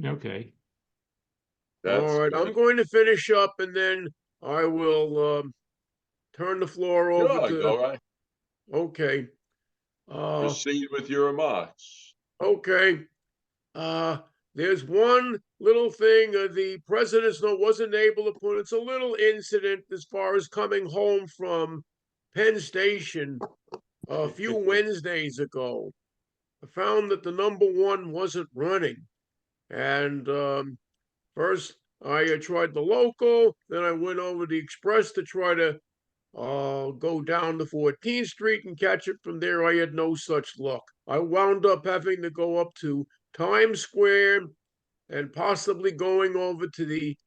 Okay. All right, I'm good. going to finish up and then I will turn the floor over Sure, to. go right. Okay. Uh, Proceed with your remarks. okay. Uh, there's one little thing the president's note wasn't able to put. It's a little incident as far as coming home from Penn Station a few Wednesdays ago. I found that the number one wasn't running. And first, I tried the local, then I went over the express to try to go down to 14th Street and catch it from there. I had no such luck. I wound up having to go up to Times Square and possibly going over to the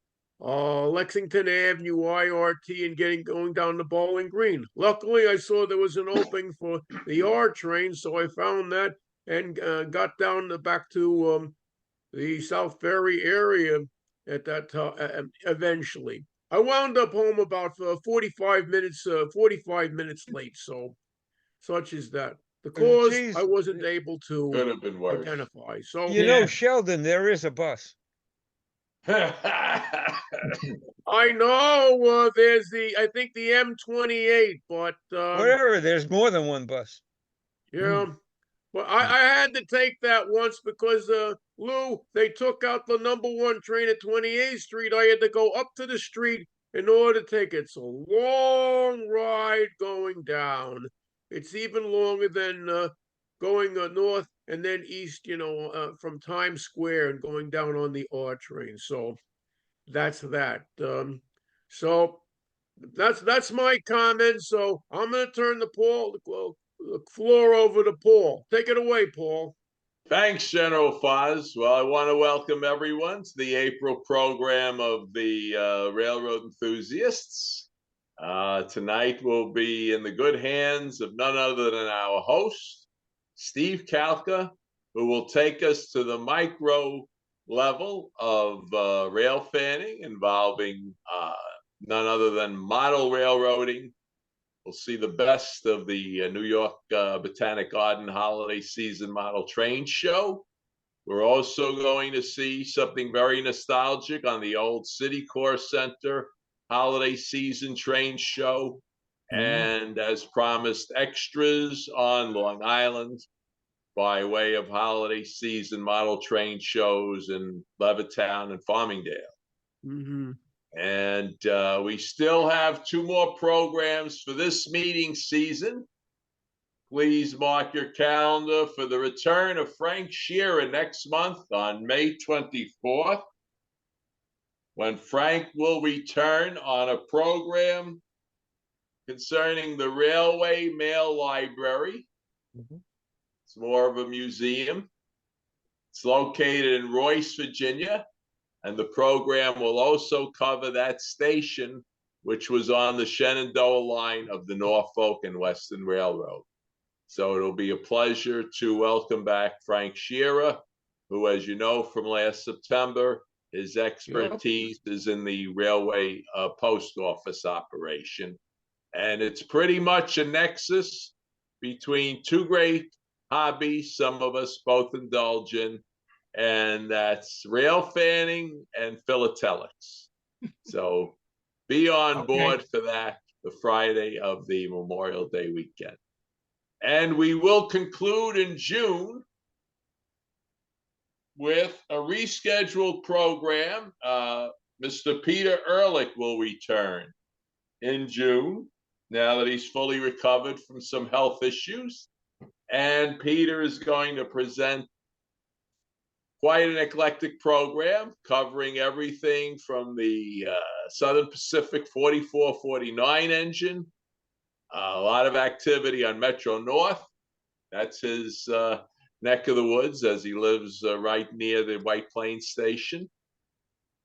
Lexington Avenue IRT and going down to Bowling Green. Luckily, I saw there was an opening for the R train, so I found that and got down back to the South Ferry area at that time eventually. I wound up home about 45 minutes late. So such is that. The cause I Geez, wasn't able to Could have been worse. identify. So you know, Sheldon, there is a bus. I know there's I think the M28, but Whatever, there's more than one bus. yeah. Well, I had to take that once because Lou, they took out the number one train at 28th Street. I had to go up to the street in order to take it. It's a long ride going down. It's even longer than going north and then east, from Times Square and going down on the R train. So that's that. So that's my comment. So I'm going to turn the floor over to Paul. Take it away, Paul. Thanks, General Foz. Well, I want to welcome everyone to the April program of the Railroad Enthusiasts. Tonight we'll be in the good hands of none other than our host, Steve Kalka, who will take us to the micro level of rail fanning involving none other than model railroading. We'll see the best of the New York Botanic Garden Holiday Season Model Train Show. We're also going to see something very nostalgic on the old City Core Center Holiday Season Train Show. And as promised, extras on Long Island by way of holiday season model train shows in Levittown and Farmingdale. Mm-hmm. And we still have 2 more programs for this meeting season. Please mark your calendar for the return of Frank Shearer next month on May 24th, when Frank will return on a program concerning the Railway Mail Library. It's more of a museum. It's located in Royce, Virginia. And the program will also cover that station, which was on the Shenandoah line of the Norfolk and Western Railroad. So it'll be a pleasure to welcome back Frank Shearer, who, as you know from last September, his expertise is in the railway post office operation. And it's pretty much a nexus between 2 great hobbies some of us both indulge in, and that's rail fanning and philatelics. So be on board for that, the Friday of the Memorial Day weekend. And we will conclude in June with a rescheduled program. Mr. Peter Ehrlich will return in June, now that he's fully recovered from some health issues. And Peter is going to present quite an eclectic program covering everything from the Southern Pacific 4449 engine, a lot of activity on Metro North. That's his neck of the woods, as he lives right near the White Plains station.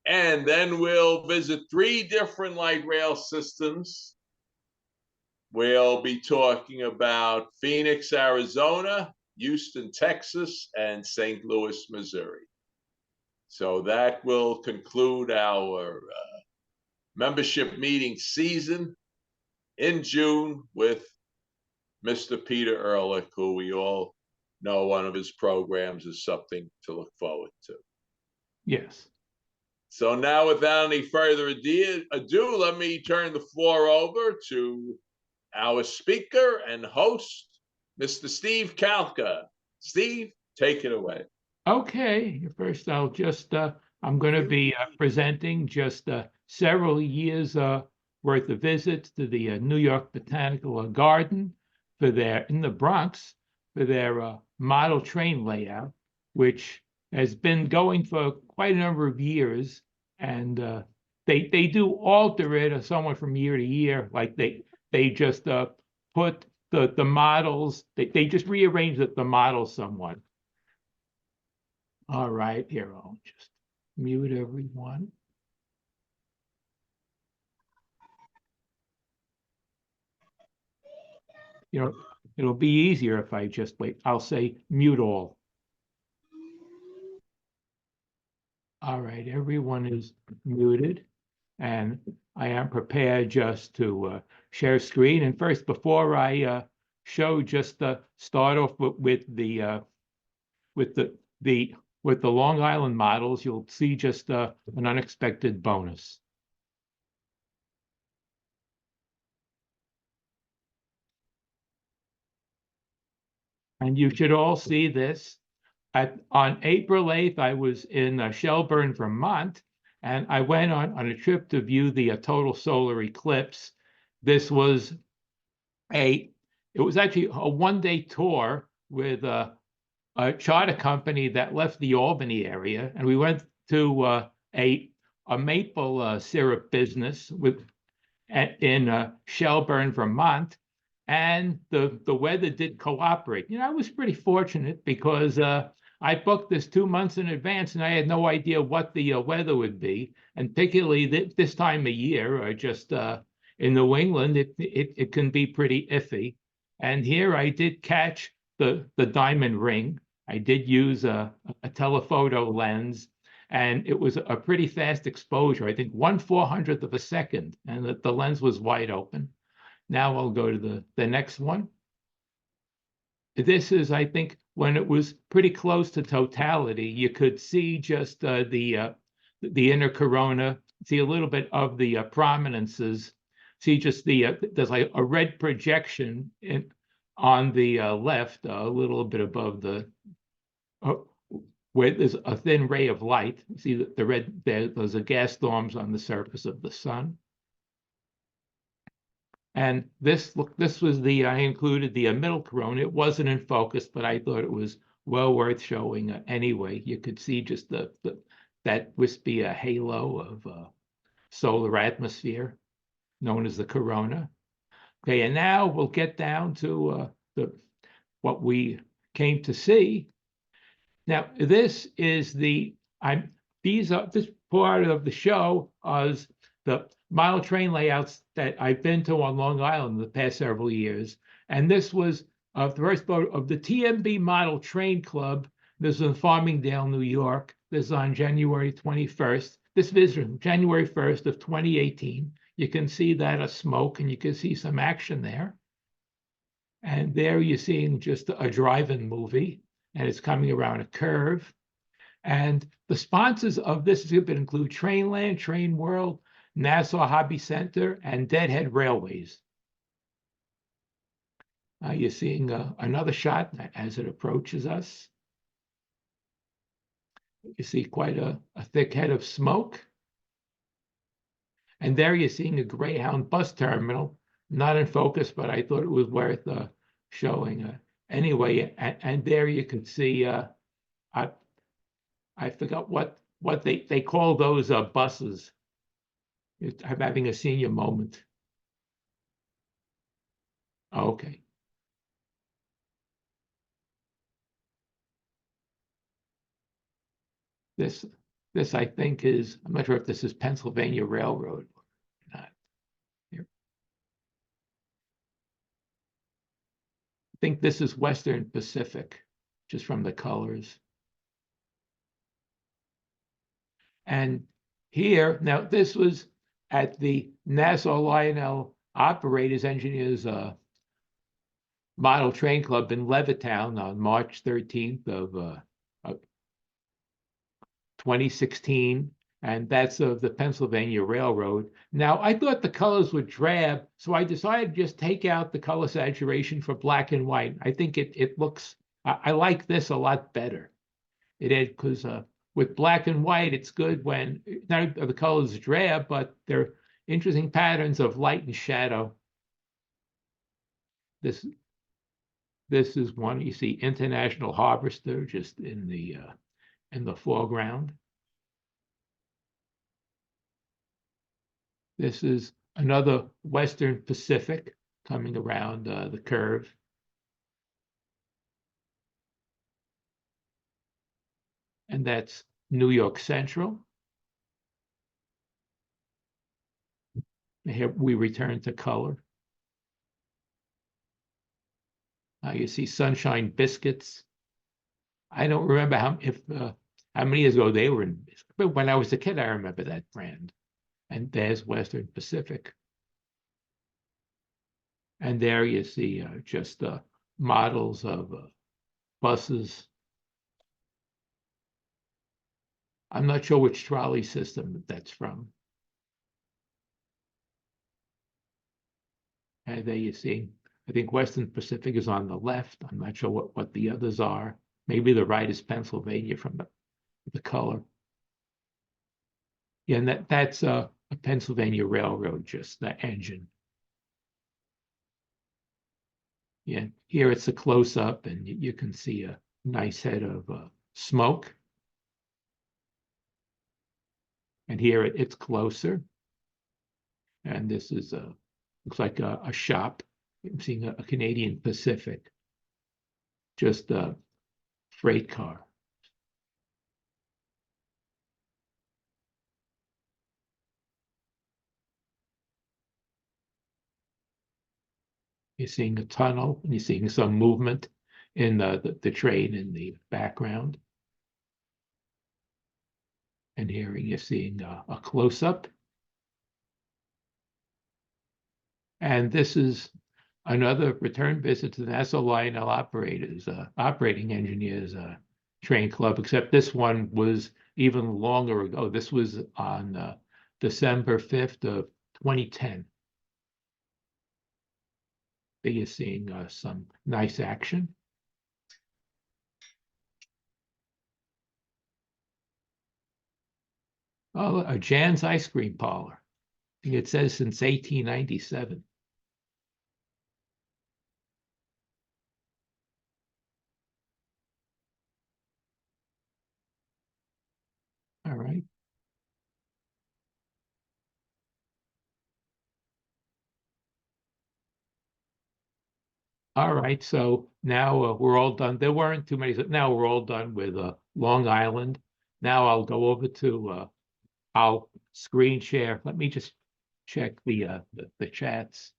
And then we'll visit 3 different light rail systems. We'll be talking about Phoenix, Arizona, Houston, Texas, and St. Louis, Missouri. So that will conclude our membership meeting season in June with Mr. Peter Ehrlich, who we all know one of his programs is something to look forward to. Yes. So now, without any further ado, let me turn the floor over to our speaker and host, Mr. Steve Kalka. Steve, take it away. Okay, first I'll just, I'm going to be presenting just several years worth of visits to the New York Botanical Garden in the Bronx for their model train layout, which has been going for quite a number of years. And they do alter it somewhat from year to year. Like they just put the models, they just rearrange the models somewhat. All right, here, I'll just mute everyone. You know, it'll be easier if I just wait. I'll say mute all. All right, everyone is muted, and I am prepared just to share screen. And first, before I show, just start off with the Long Island models, you'll see just an unexpected bonus. And you should all see this. On April 8th, I was in Shelburne, Vermont, and I went on a trip to view the total solar eclipse. It was actually a one-day tour with a charter company that left the Albany area, and we went to a maple syrup business in Shelburne, Vermont. And the weather did cooperate. I was pretty fortunate because I booked this 2 months in advance, and I had no idea what the weather would be. And particularly this time of year, just in New England, it can be pretty iffy. And here I did catch the diamond ring. I did use a telephoto lens, and it was a pretty fast exposure. I think 1/400th of a second, and the lens was wide open. Now I'll go to the next one. This is, I think, when it was pretty close to totality. You could see just the inner corona, see a little bit of the prominences, see just there's like a red projection on the left, a little bit above where there's a thin ray of light. See the red, those are gas storms on the surface of the sun. And this was I included the middle corona. It wasn't in focus, but I thought it was well worth showing anyway. You could see just that wispy halo of solar atmosphere known as the corona. Okay, and now we'll get down to what we came to see. Now, this is this part of the show is the model train layouts that I've been to on Long Island the past several years. And this was the first boat of the TMB Model Train Club. This is in Farmingdale, New York. This is on January 21st. This visit, January 1st of 2018. You can see that smoke, and you can see some action there. And there you're seeing just a drive-in movie, and it's coming around a curve. And the sponsors of this include Trainland, Train World, Nassau Hobby Center, and Deadhead Railways. You're seeing another shot as it approaches us. You see quite a thick head of smoke. And there you're seeing a Greyhound bus terminal, not in focus, but I thought it was worth showing. Anyway, and there you can see, I forgot what they call those buses. I'm having a senior moment. Oh, okay. This I think is, I'm not sure if this is Pennsylvania Railroad or not. Here. I think this is Western Pacific, just from the colors. And here, now this was at the Nassau Lionel Operators Engineers Model Train Club in Levittown on March 13th of 2016, and that's of the Pennsylvania Railroad. Now, I thought the colors were drab, so I decided to just take out the color saturation for black and white. I think it looks, I like this a lot better. It is because with black and white, it's good when not the colors drab, but they're interesting patterns of light and shadow. This is one you see International Harvester just in the foreground. This is another Western Pacific coming around the curve. And that's New York Central. And here we return to color. You see Sunshine Biscuits. I don't remember how many years ago they were in, but when I was a kid, I remember that brand. And there's Western Pacific. And there you see just models of buses. I'm not sure which trolley system that's from. And there you see, I think Western Pacific is on the left. I'm not sure what the others are. Maybe the right is Pennsylvania from the color. Yeah, and that's a Pennsylvania Railroad, just the engine. Yeah, here it's a close-up, and you can see a nice head of smoke. And here it's closer. And this is looks like a shop. I'm seeing a Canadian Pacific, just a freight car. You're seeing a tunnel, and you're seeing some movement in the train in the background. And here you're seeing a close-up. And this is another return visit to the Nassau Lionel Operators, Operating Engineers Train Club, except this one was even longer ago. This was on December 5th of 2010. There you're seeing some nice action. Oh, a Jan's Ice Cream Parlor. I think it says since 1897. All right. All right, so now we're all done. There weren't too many. Now we're all done with Long Island. Now I'll go over to I'll screen share. Let me just check the chats.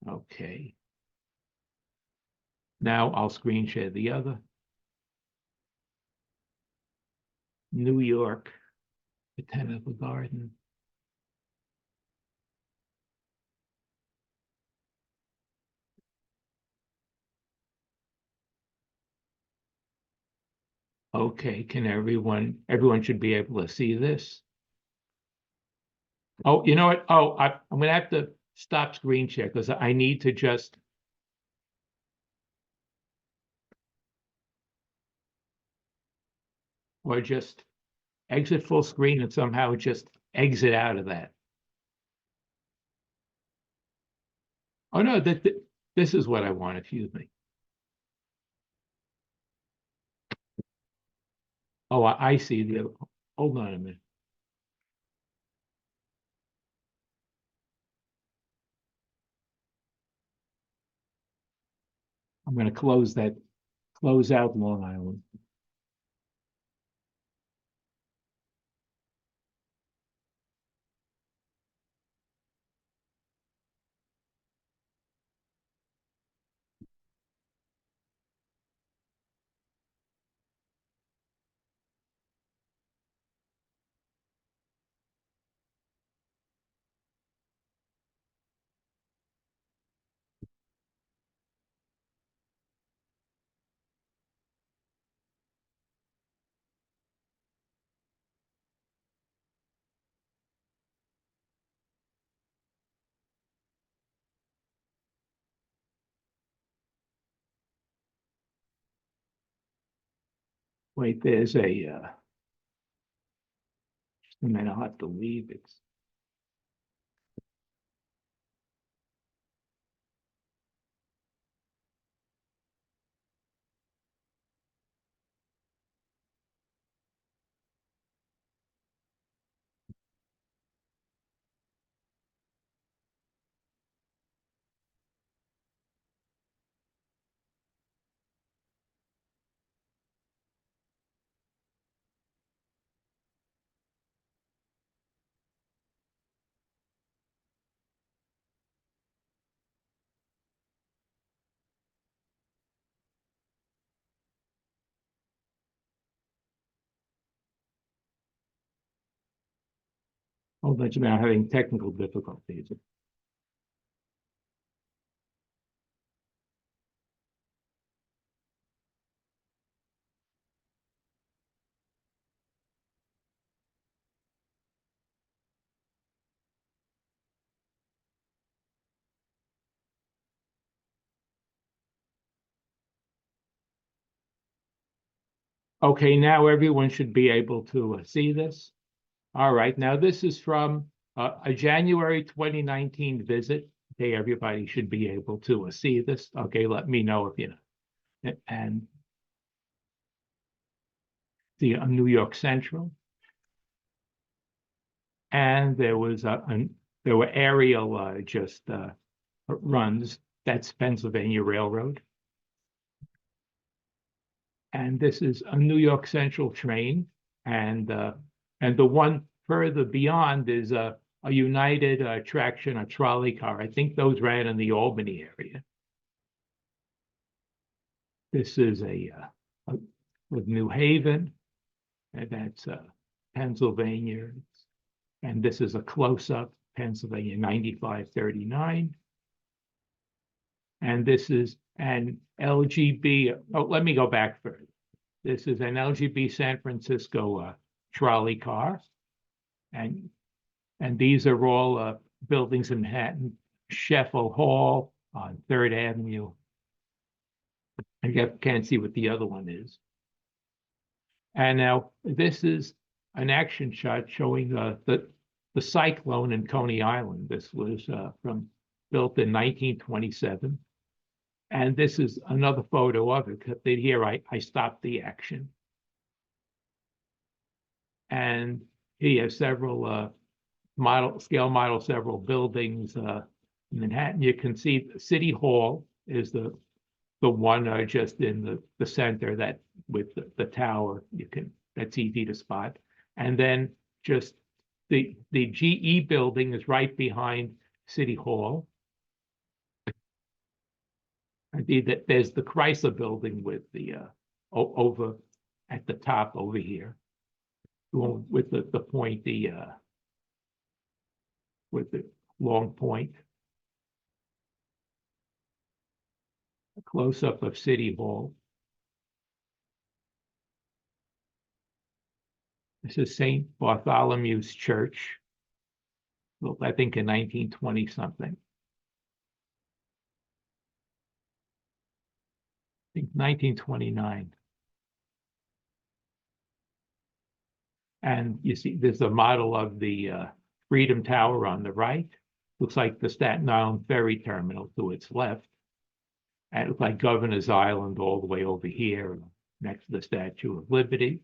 Okay. Now I'll screen share the other. New York, Botanical Garden. Okay, can everyone should be able to see this? Oh, you know what? Oh, I'm gonna have to stop screen share because I need to just. Or just exit full screen and somehow just exit out of that. Oh no, this is what I want, excuse me. Oh, I see the other. Hold on a minute. I'm going to close out Long Island. Wait, there's a, just a minute, I'll have to leave it. I'll let you know, having technical difficulties. Okay, now everyone should be able to see this. All right, now this is from a January 2019 visit. Okay, everybody should be able to see this. Okay, let me know if you know. And the New York Central. And there was there were aerial just runs. That's Pennsylvania Railroad. And this is a New York Central train. And the one further beyond is a United traction, a trolley car. I think those ran in the Albany area. This is with New Haven, and that's Pennsylvania. And this is a close-up, Pennsylvania 9539. And this is an LGB. Oh, let me go back further. This is an LGB San Francisco trolley car. And these are all buildings in Manhattan. Sheffel Hall on 3rd Avenue. I can't see what the other one is. And now this is an action shot showing the cyclone in Coney Island. This was built in 1927. And this is another photo of it. Here I stopped the action. And he has several scale model, several buildings in Manhattan. You can see City Hall is the one just in the center, that with the tower, that's easy to spot. And then just the GE building is right behind City Hall. There's the Chrysler building with the over at the top over here, with the pointy with the long point. A close-up of City Hall. This is St. Bartholomew's Church, built, I think, in 1920 something. I think 1929. And you see, there's a model of the Freedom Tower on the right. Looks like the Staten Island Ferry Terminal to its left. And it looks like Governor's Island all the way over here, next to the Statue of Liberty.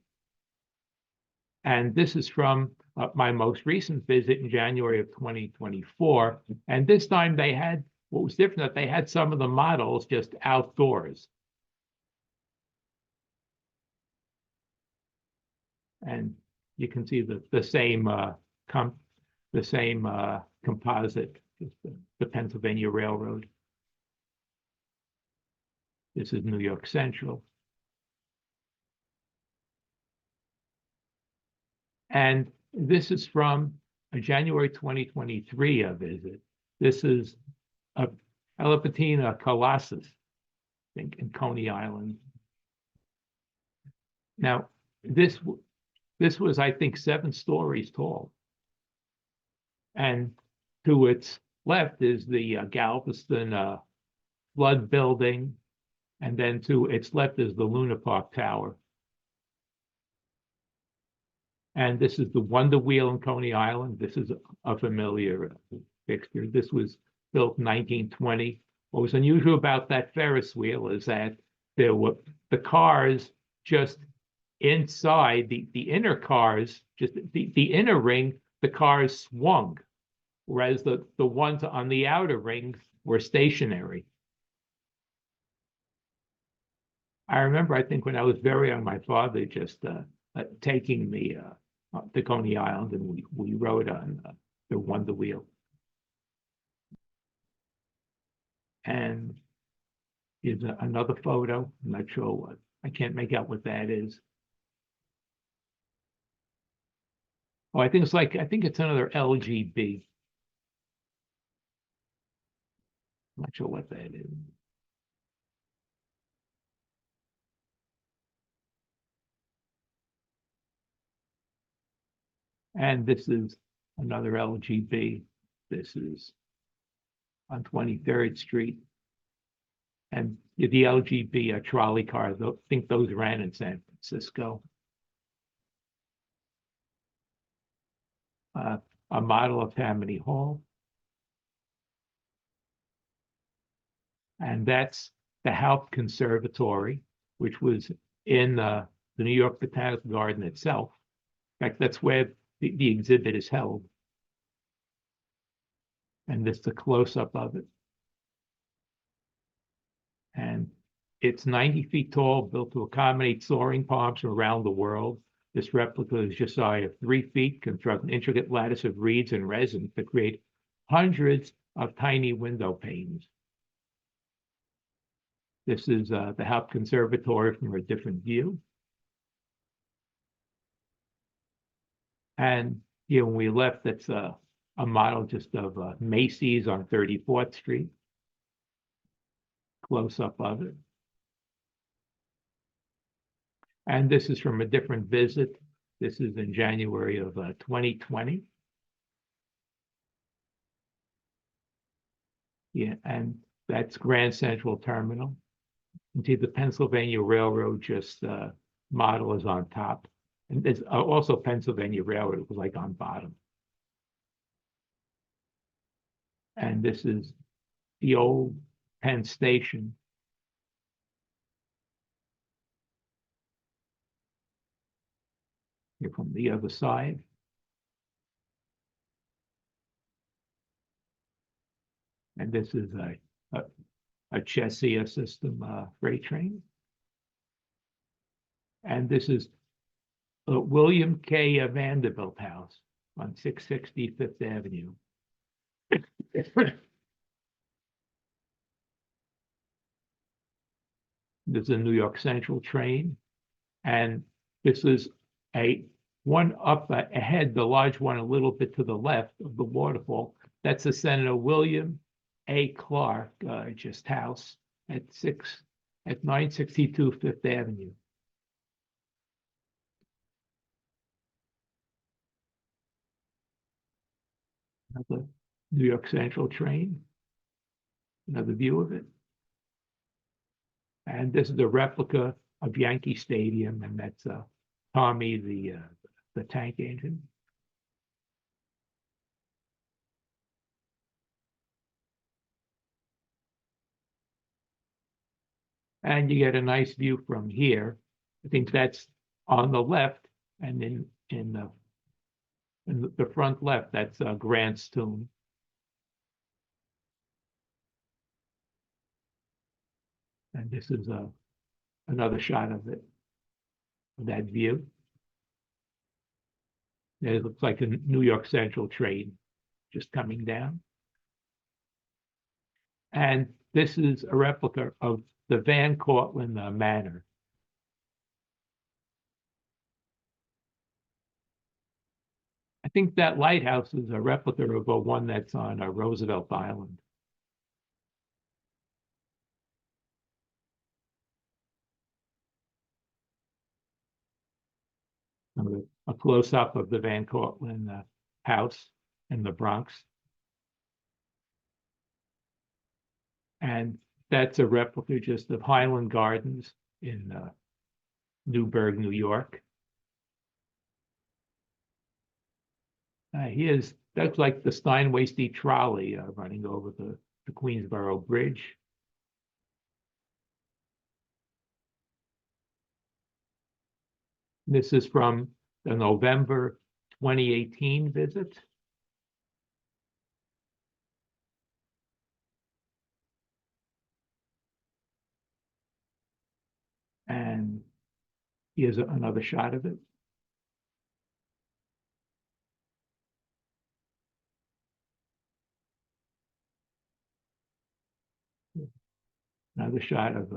And this is from my most recent visit in January of 2024. And this time they had, what was different, that they had some of the models just outdoors. And you can see the same composite, the Pennsylvania Railroad. This is New York Central. And this is from a January 2023 visit. This is a Elepatina Colossus, I think, in Coney Island. Now, this was, I think, 7 stories tall. And to its left is the Galveston Flood Building. And then to its left is the Luna Park Tower. And this is the Wonder Wheel in Coney Island. This is a familiar fixture. This was built in 1920. What was unusual about that Ferris wheel is that there were the cars just inside the inner cars, just the inner ring, the cars swung, whereas the ones on the outer rings were stationary. I remember, I think when I was very young, my father just taking me to Coney Island, and we rode on the Wonder Wheel. And here's another photo. I'm not sure what, I can't make out what that is. Oh, I think it's another LGB. I'm not sure what that is. And this is another LGB. This is on 23rd Street. And the LGB trolley cars, I think those ran in San Francisco. A model of Tammany Hall. And that's the Haupt Conservatory, which was in the New York Botanical Garden itself. In fact, that's where the exhibit is held. And this is a close-up of it. And it's 90 feet tall, built to accommodate soaring palms from around the world. This replica is just shy of 3 feet, construct an intricate lattice of reeds and resin to create hundreds of tiny window panes. This is the Haupt Conservatory from a different view. And here when we left, that's a model just of Macy's on 34th Street. Close up of it. And this is from a different visit. This is in January of 2020. Yeah, and that's Grand Central Terminal. You see the Pennsylvania Railroad just model is on top. And there's also Pennsylvania Railroad was like on bottom. And this is the old Penn Station. Here from the other side. And this is a Chesia system freight train. And this is William K. Vanderbilt House on 660 Fifth Avenue. This is a New York Central train. And this is one up ahead, the large one a little bit to the left of the waterfall. That's the Senator William A. Clark just house at 962 Fifth Avenue. Another New York Central train. Another view of it. And this is a replica of Yankee Stadium, and that's Tommy, the tank engine. And you get a nice view from here. I think that's on the left, and in the front left, that's Grant's tomb. And this is another shot of it, of that view. It looks like a New York Central train just coming down. And this is a replica of the Van Cortlandt Manor. I think that lighthouse is a replica of one that's on Roosevelt Island. A close-up of the Van Cortlandt house in the Bronx. And that's a replica just of Highland Gardens in Newburgh, New York. Here's, that's like the Steinway Street trolley running over the Queensboro Bridge. This is from the November 2018 visit. And here's another shot of it. Another shot of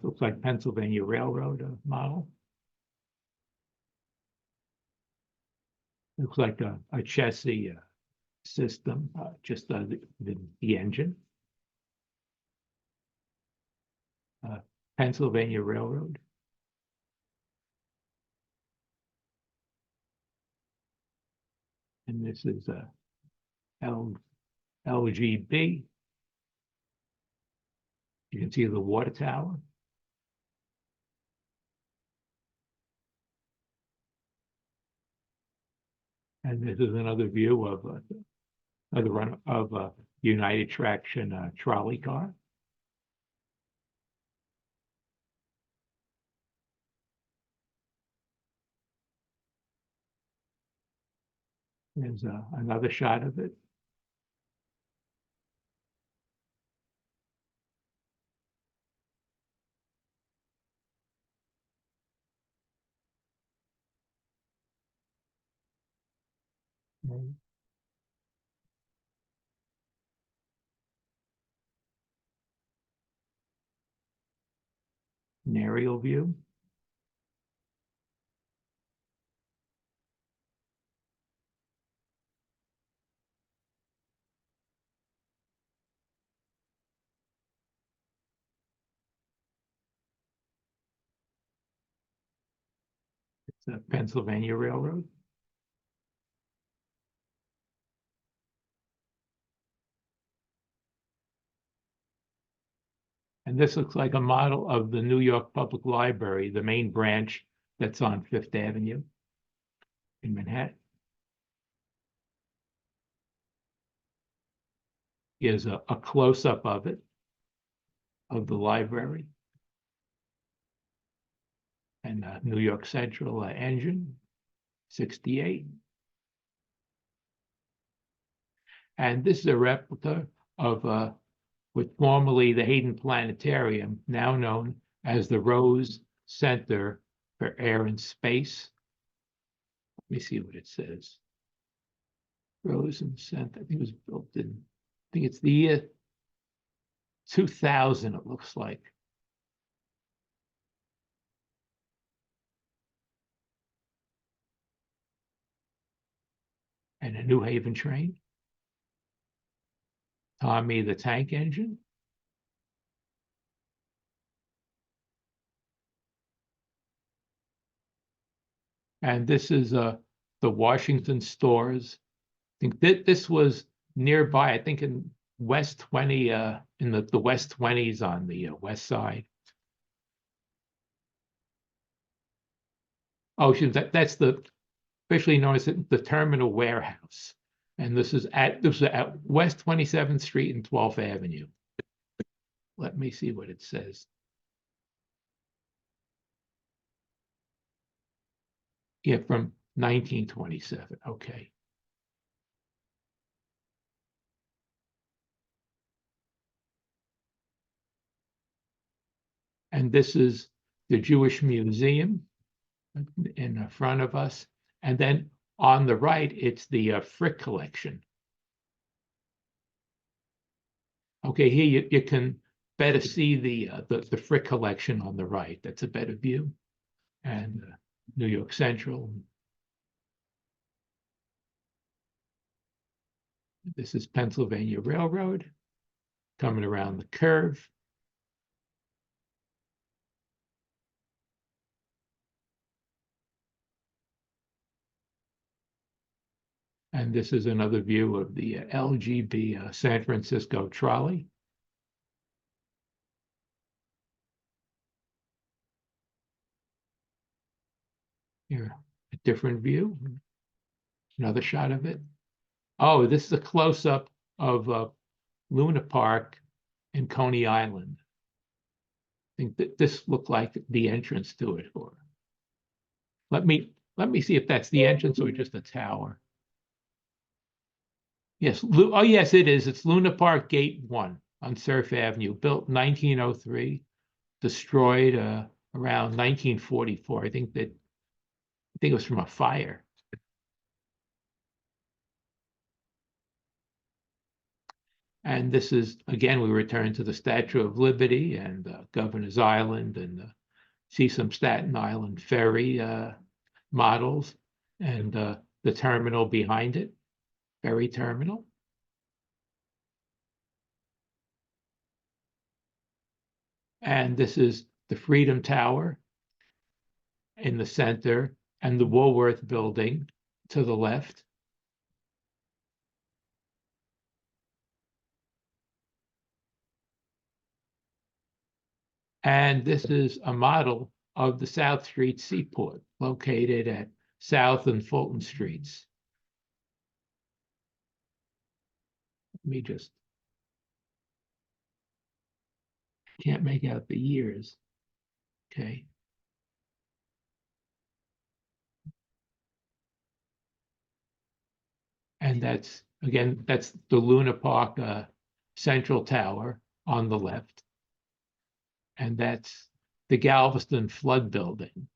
looks like Pennsylvania Railroad model. Looks like a chassis system, just the engine. Pennsylvania Railroad. And this is LGB. You can see the water tower. And this is another view of another run of a United Traction trolley car. There's another shot of it. An aerial view. It's a Pennsylvania Railroad. And this looks like a model of the New York Public Library, the main branch that's on Fifth Avenue in Manhattan. Here's a close-up of it, of the library. And New York Central engine, 68. And this is a replica of what formerly the Hayden Planetarium, now known as the Rose Center for Air and Space. Let me see what it says. Rose and Center, I think it was built in, I think it's the year 2000, it looks like. And a New Haven train. Tommy the Tank Engine. And this is the Washington stores. I think that this was nearby, I think in West 20, in the West 20s on the west side. Oh, that's the officially known as the Terminal Warehouse. And this was at West 27th Street and 12th Avenue. Let me see what it says. Yeah, from 1927. Okay. And this is the Jewish Museum in front of us. And then on the right, it's the Frick collection. Okay, here you can better see the Frick collection on the right. That's a better view. And New York Central. This is Pennsylvania Railroad coming around the curve. And this is another view of the LGB San Francisco trolley. Here, a different view. Another shot of it. Oh, this is a close-up of Luna Park in Coney Island. I think that this looked like the entrance to it. Or let me see if that's the entrance or just a tower. Yes, oh yes, it is. It's Luna Park Gate 1 on Surf Avenue, built 1903, destroyed around 1944. I think it was from a fire. And this is, again, we return to the Statue of Liberty and Governor's Island, and see some Staten Island ferry models, and the terminal behind it, ferry terminal. And this is the Freedom Tower in the center, and the Woolworth Building to the left. And this is a model of the South Street Seaport, located at South and Fulton Streets. Let me just, can't make out the years. Okay. And that's, again, that's the Luna Park Central Tower on the left. And that's the Galveston Flood Building,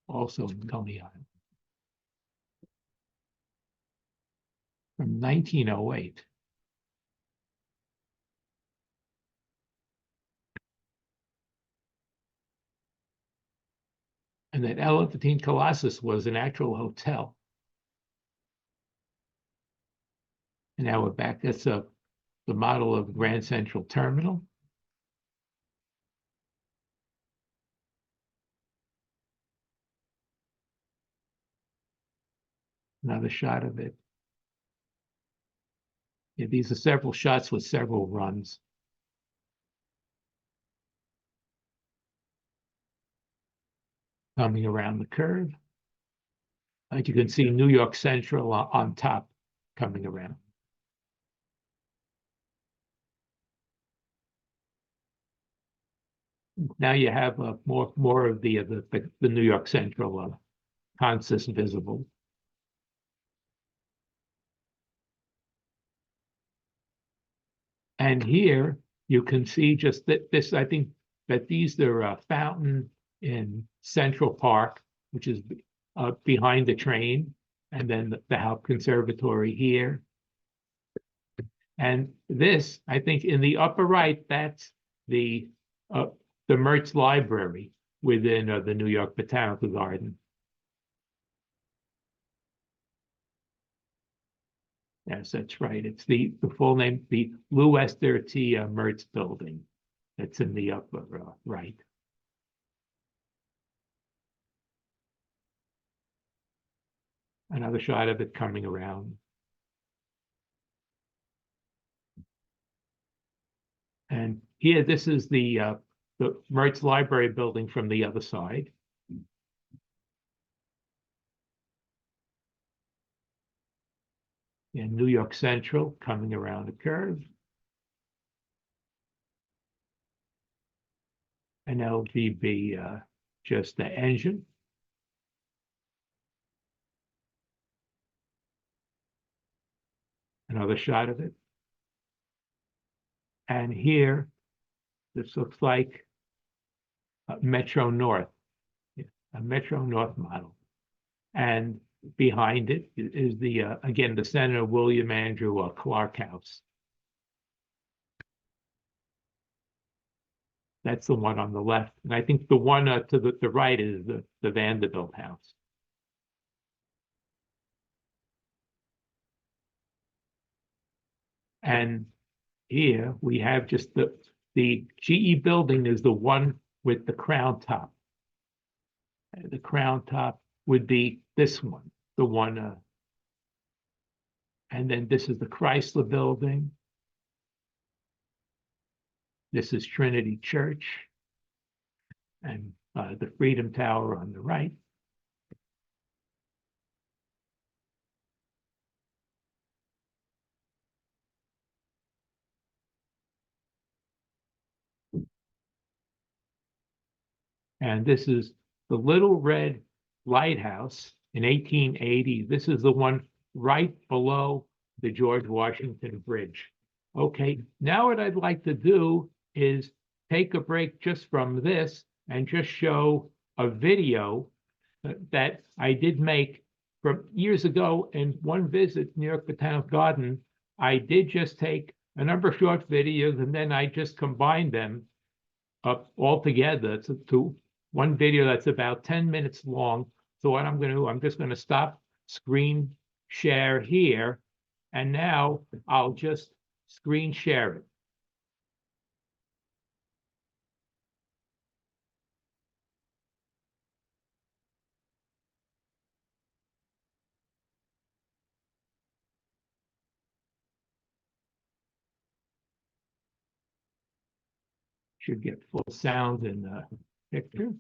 also in Coney Island, from 1908. And that Elephantine Colossus was an actual hotel. And now we're back. That's the model of Grand Central Terminal. Another shot of it. Yeah, these are several shots with several runs. Coming around the curve. Like you can see New York Central on top coming around. Now you have more of the New York Central consist visible. And here you can see just that this, I think that these are a fountain in Central Park, which is behind the train, and then the Haupt Conservatory here. And this, I think in the upper right, that's the Mertz Library within the New York Botanical Garden. Yes, that's right. It's the full name, the Lou Esther T. Mertz Building. That's in the upper right. Another shot of it coming around. And here, this is the Mertz Library Building from the other side. And New York Central coming around a curve. And LGB, just the engine. Another shot of it. And here, this looks like a Metro North, a Metro North model. And behind it is the, again, the Senator William Andrew Clark House. That's the one on the left. And I think the one to the right is the Vanderbilt House. And here we have just the GE building is the one with the crown top. The crown top would be this one, the one, and then this is the Chrysler building. This is Trinity Church, and the Freedom Tower on the right. And this is the Little Red Lighthouse in 1880. This is the one right below the George Washington Bridge. Okay, now what I'd like to do is take a break just from this and just show a video that I did make from years ago in one visit to New York Botanical Garden. I did just take a number of short videos and then I just combined them up all together to one video that's about 10 minutes long. So what I'm going to do, I'm just going to stop screen share here. And now I'll just screen share it. Should get full sound in the picture.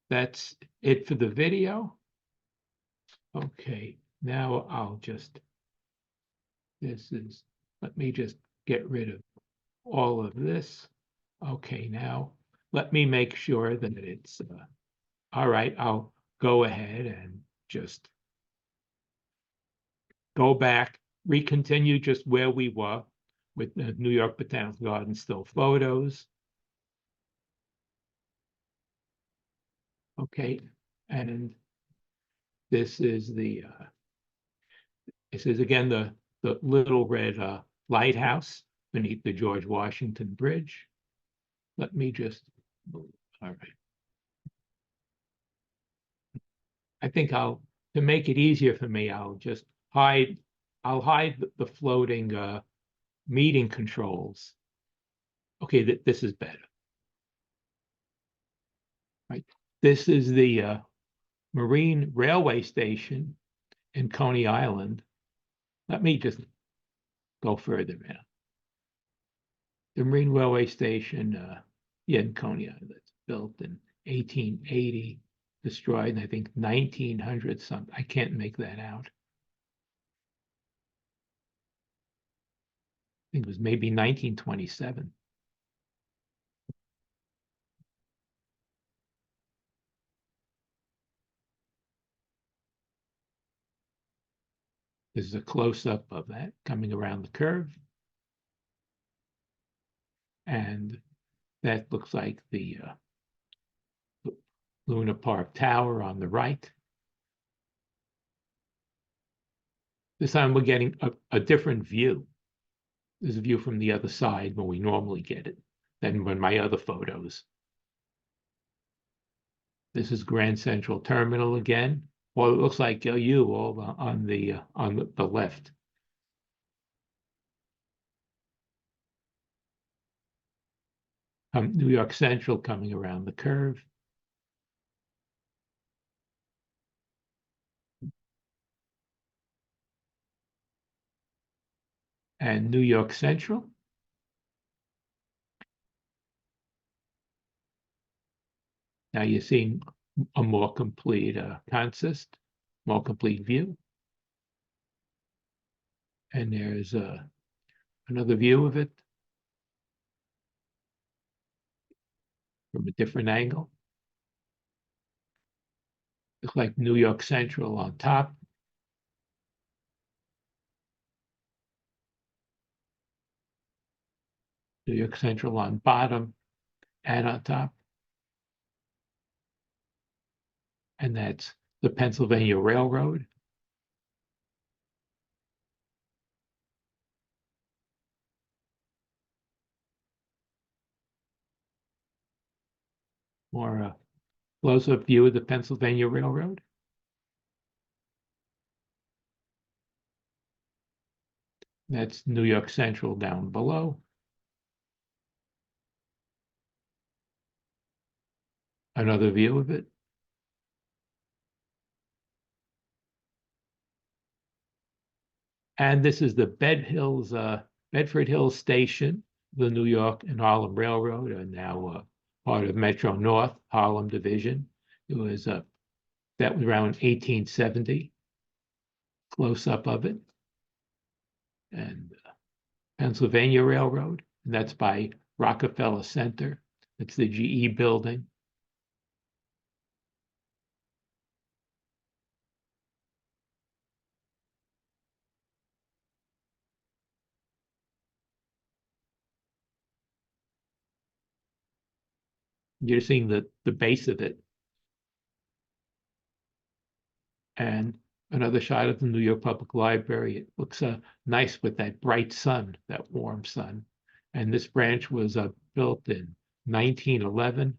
That's it for the video. Okay, now I'll just, let me just get rid of all of this. Okay, now let me make sure that it's, all right, I'll go ahead and just go back, recontinue just where we were with the New York Botanical Garden still photos. Okay, and this is again the little red lighthouse beneath the George Washington Bridge. Let me just, all right. I think to make it easier for me, I'll hide the floating meeting controls. Okay, this is better. Right, this is the Marine Railway Station in Coney Island. Let me just go further now. The Marine Railway Station, in Coney Island, built in 1880, destroyed in I think 1900 something. I can't make that out. I think it was maybe 1927. This is a close-up of that coming around the curve. And that looks like the Luna Park Tower on the right. This time we're getting a different view. There's a view from the other side when we normally get it than when my other photos. This is Grand Central Terminal again. Well, it looks like you all on the left. New York Central coming around the curve. And New York Central. Now you're seeing a more complete consist, more complete view. And there's another view of it from a different angle. Looks like New York Central on top. New York Central on bottom and on top. And that's the Pennsylvania Railroad. More close-up view of the Pennsylvania Railroad. That's New York Central down below. Another view of it. And this is the Bedford Hills Station, the New York and Harlem Railroad, and now part of Metro North Harlem Division. It was that was around 1870. Close up of it. And Pennsylvania Railroad, and that's by Rockefeller Center. It's the GE building. You're seeing the base of it. And another shot of the New York Public Library. It looks nice with that bright sun, that warm sun. And this branch was built in 1911.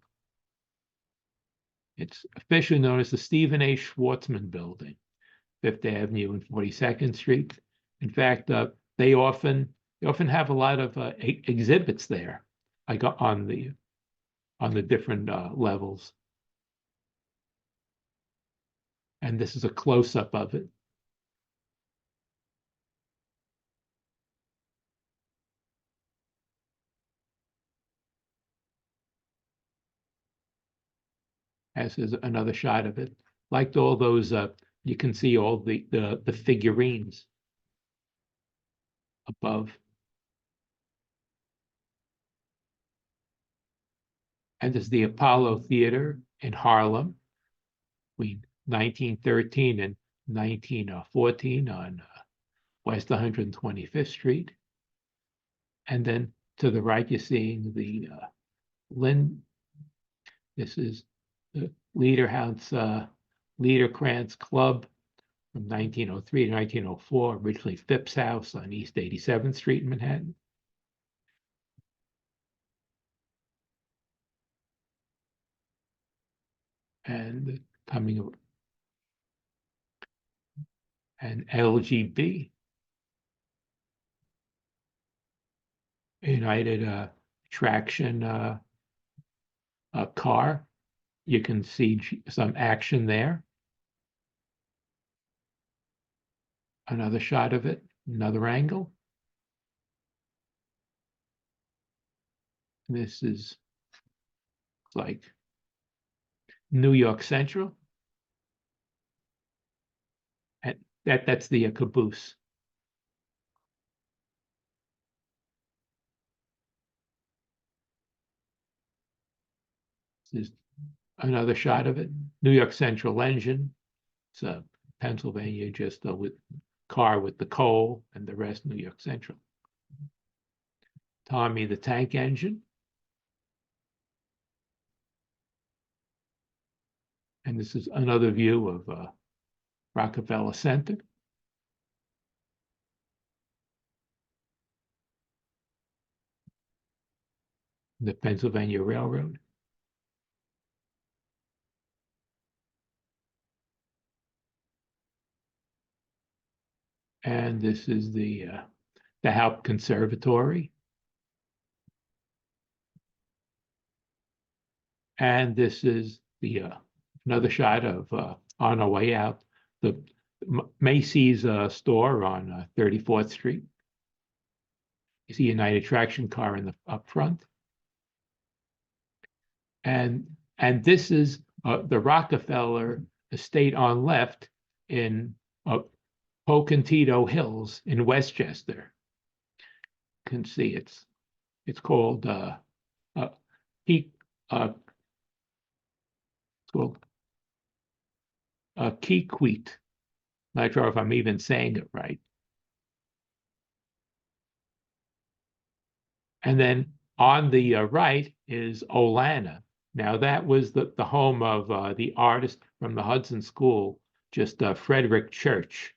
It's officially known as the Stephen A. Schwartzman Building, Fifth Avenue and 42nd Street. In fact, they often have a lot of exhibits there, like on the different levels. And this is a close-up of it. As is another shot of it. Liked all those, you can see all the figurines above. And this is the Apollo Theater in Harlem between 1913 and 1914 on West 125th Street. And then to the right, you're seeing the this is the Liederkranz Club from 1903 to 1904, originally Phipps House on East 87th Street in Manhattan. And coming and LGB, United Traction car. You can see some action there. Another shot of it, another angle. This is like New York Central. And that's the caboose. This is another shot of it. New York Central engine. It's Pennsylvania, just with car with the coal, and the rest New York Central. Tommy the Tank Engine. And this is another view of Rockefeller Center. The Pennsylvania Railroad. And this is the Haupt Conservatory. And this is the another shot of on our way out, the Macy's store on 34th Street. You see United Traction car in the up front. And this is the Rockefeller estate on left in Pocantito Hills in Westchester. You can see it's called Keequeat. Not sure if I'm even saying it right. And then on the right is Olana. Now that was the home of the artist from the Hudson School, just Frederick Church.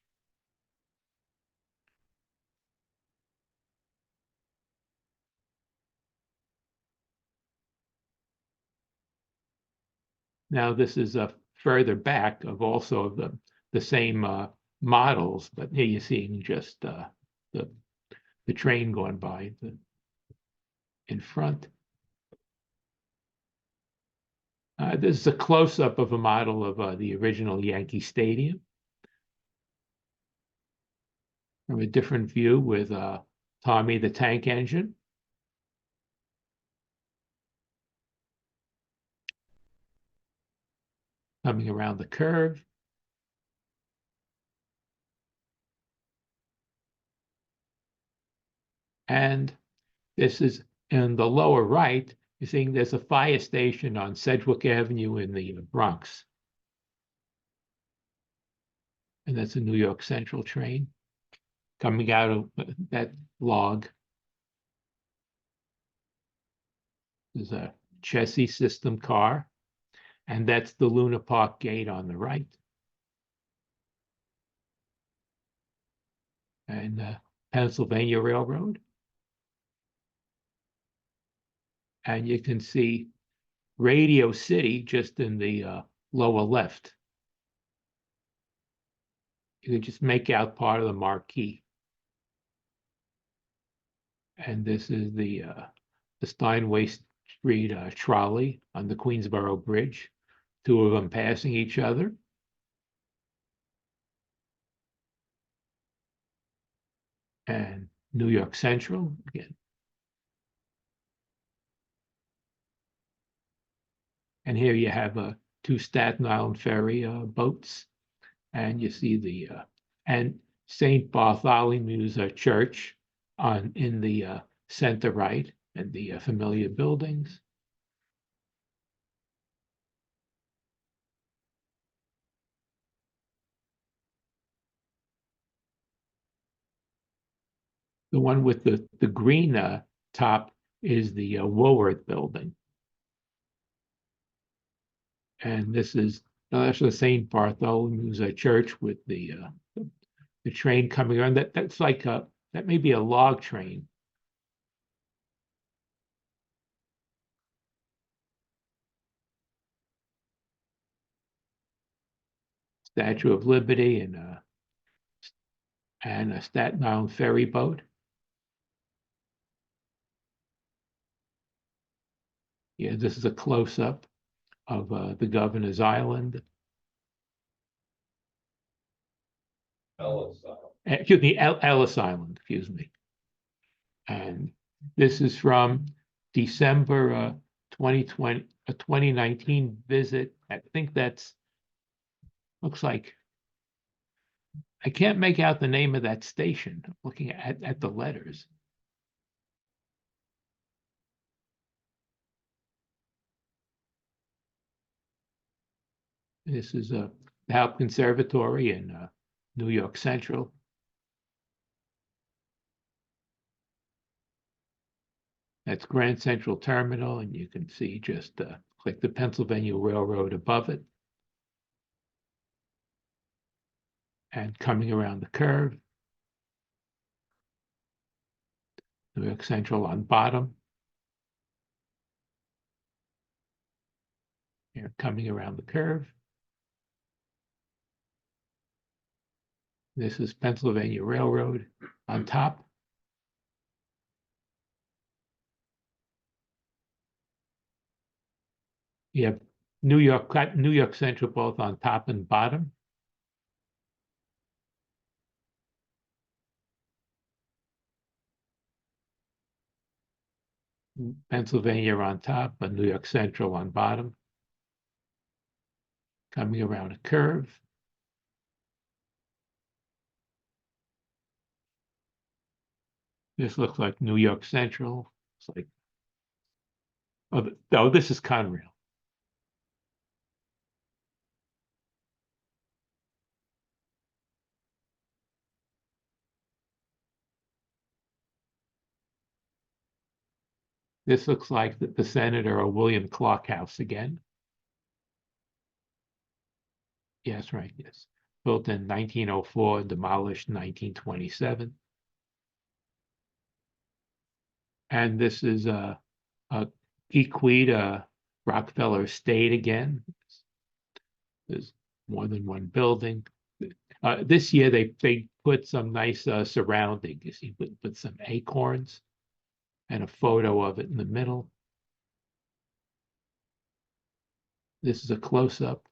Now this is further back of also of the same models, but here you're seeing just the train going by in front. This is a close-up of a model of the original Yankee Stadium from a different view with Tommy the Tank Engine. Coming around the curve. And this is in the lower right, you're seeing there's a fire station on Sedgwick Avenue in the Bronx. And that's a New York Central train coming out of that log. There's a chassis system car, and that's the Luna Park gate on the right. And Pennsylvania Railroad. And you can see Radio City just in the lower left. You can just make out part of the marquee. And this is the Steinway Street trolley on the Queensboro Bridge, two of them passing each other. And New York Central again. And here you have two Staten Island ferry boats, and you see the and St. Bartholomew's Church in the center right, and the familiar buildings. The one with the green top is the Woolworth building. And this is actually St. Bartholomew's Church with the train coming on. That's like that may be a log train. Statue of Liberty and a Staten Island ferry boat. Yeah, this is a close-up of the Governor's Island. Excuse me, Ellis Island, excuse me. And this is from December 2020, a 2019 visit. I think that's, looks like, I can't make out the name of that station, looking at the letters. This is the Haupt Conservatory in New York Central. That's Grand Central Terminal, and you can see just like the Pennsylvania Railroad above it. And coming around the curve, New York Central on bottom. Here, coming around the curve. This is Pennsylvania Railroad on top. You have New York Central both on top and bottom. Pennsylvania on top, but New York Central on bottom. Coming around a curve. This looks like New York Central. It's like, oh, this is Conrail. This looks like the Senator or William Clark House again. Yes, right, yes. Built in 1904, demolished in 1927. And this is a Equita Rockefeller Estate again. There's more than one building. This year they put some nice surrounding. You see, put some acorns and a photo of it in the middle. This is a close-up.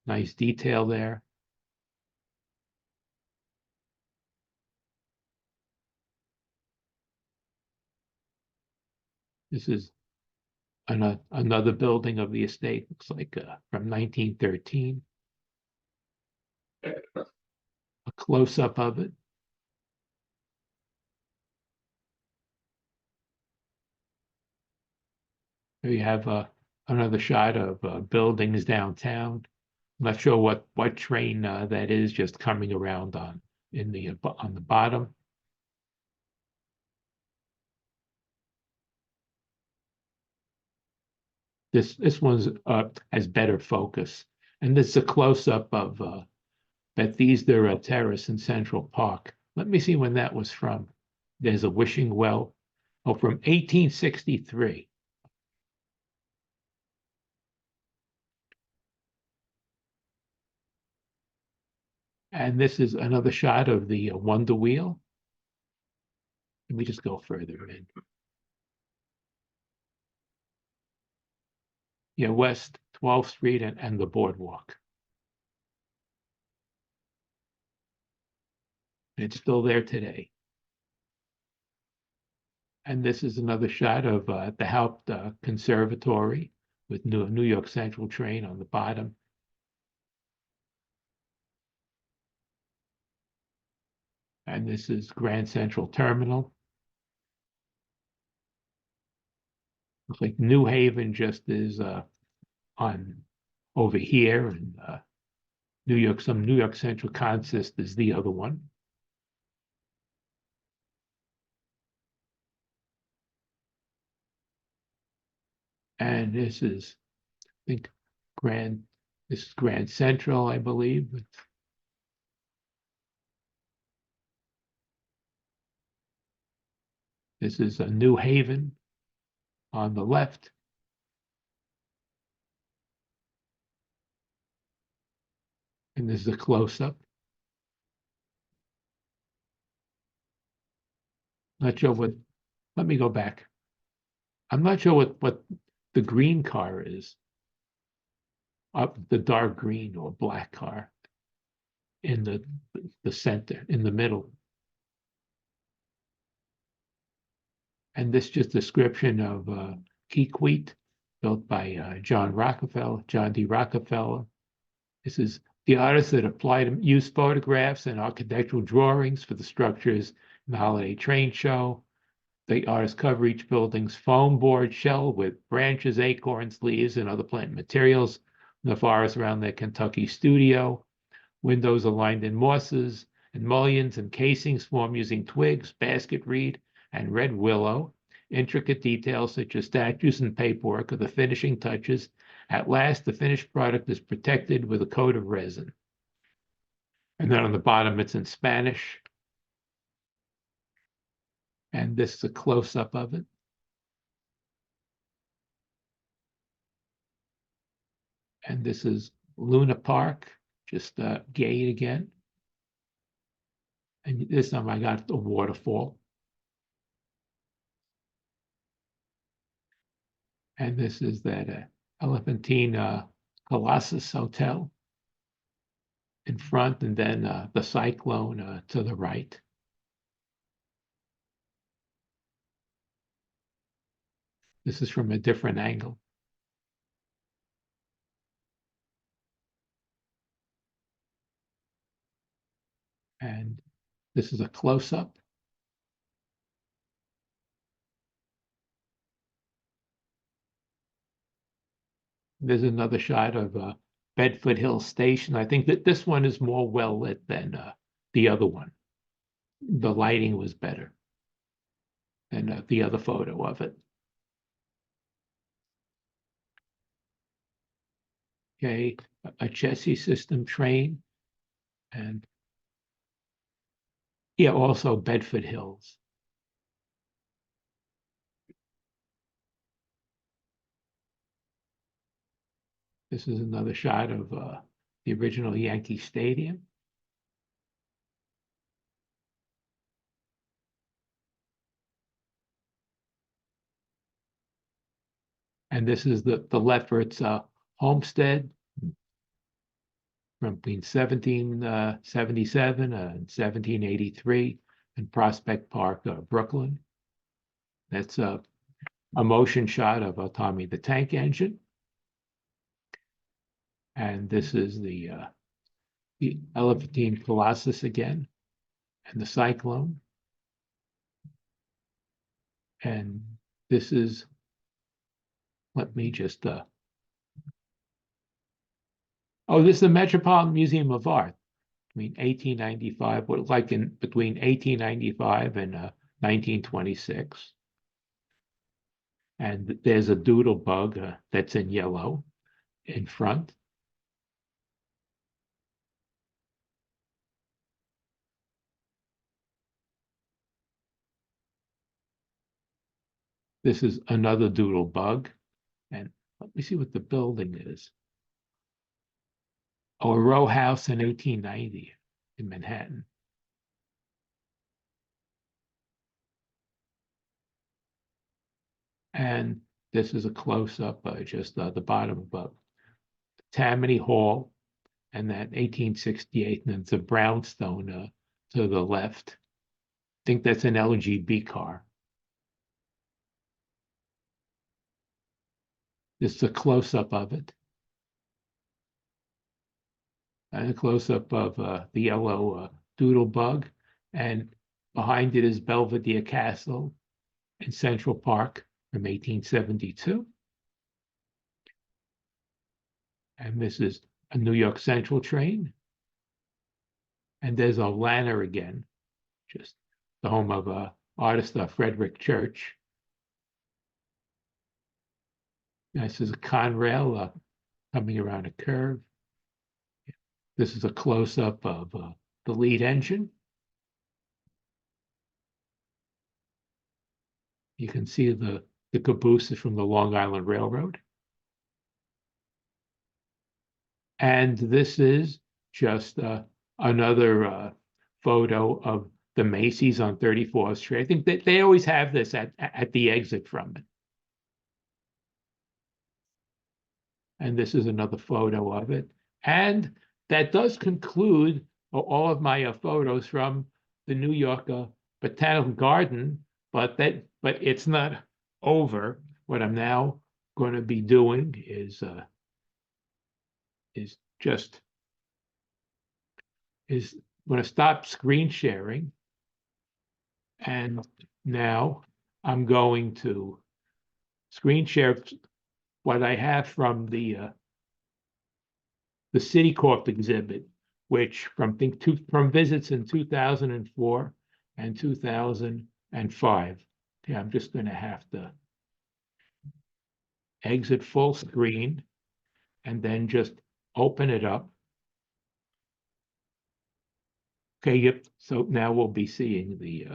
Nice detail there. This is another building of the estate. Looks like from 1913. A close-up of it. Here you have another shot of buildings downtown. I'm not sure what train that is, just coming around on the bottom. This one's has better focus, and this is a close-up of Bethesda Terrace in Central Park. Let me see when that was from. There's a wishing well. Oh, from 1863. And this is another shot of the Wonder Wheel. Let me just go further in. Yeah, West 12th Street and the boardwalk. It's still there today. And this is another shot of the Haupt Conservatory with New York Central train on the bottom. And this is Grand Central Terminal. Looks like New Haven just is on over here, and some New York Central Consist is the other one. And this is, I think, this is Grand Central, I believe. This is a New Haven on the left. And this is a close-up. Not sure let me go back. I'm not sure what the green car is. Up the dark green or black car in the center, in the middle. And this just description of Keequeat, built by John D. Rockefeller. This is the artist that used photographs and architectural drawings for the structures in the Holiday Train Show. The artists cover each building's foam board shell with branches, acorns, leaves, and other plant materials in the forest around their Kentucky studio. Windows are lined in mosses and mullions, and casings formed using twigs, basket reed, and red willow. Intricate details such as statues and paperwork are the finishing touches. At last, the finished product is protected with a coat of resin. And then on the bottom, it's in Spanish. And this is a close-up of it. And this is Luna Park, just gate again. And this time I got the waterfall. And this is that Elephantine Colossus Hotel in front, and then the Cyclone to the right. This is from a different angle. And this is a close-up. There's another shot of Bedford Hill Station. I think that this one is more well lit than the other one. The lighting was better. than the other photo of it. Okay, a chassis system train, and yeah, also Bedford Hills. This is another shot of the original Yankee Stadium. And this is the Lefferts homestead from between 1777 and 1783 in Prospect Park, Brooklyn. That's a motion shot of Tommy the Tank Engine. And this is the Elephantine Colossus again, and the Cyclone. And this is, let me just, oh, this is the Metropolitan Museum of Art between 1895, like in between 1895 and 1926. And there's a doodle bug that's in yellow in front. This is another doodle bug. And let me see what the building is. Oh, a row house in 1890 in Manhattan. And this is a close-up, just the bottom of Tammany Hall, and that 1868, and it's a brownstone to the left. I think that's an LGB car. This is a close-up of it. And a close-up of the yellow doodle bug. And behind it is Belvedere Castle in Central Park from 1872. And this is a New York Central train. And there's a Lanner again, just the home of artist Frederick Church. This is a Conrail coming around a curve. This is a close-up of the lead engine. You can see the caboose is from the Long Island Railroad. And this is just another photo of the Macy's on 34th Street. I think that they always have this at the exit from it. And this is another photo of it. And that does conclude all of my photos from the New York Botanical Garden, but it's not over. What I'm now going to be doing is going to stop screen sharing, and now I'm going to screen share what I have from the Citicorp exhibit, which from visits in 2004 and 2005. Okay, I'm just going to have to exit full screen and then just open it up. Okay, yep. So now we'll be seeing the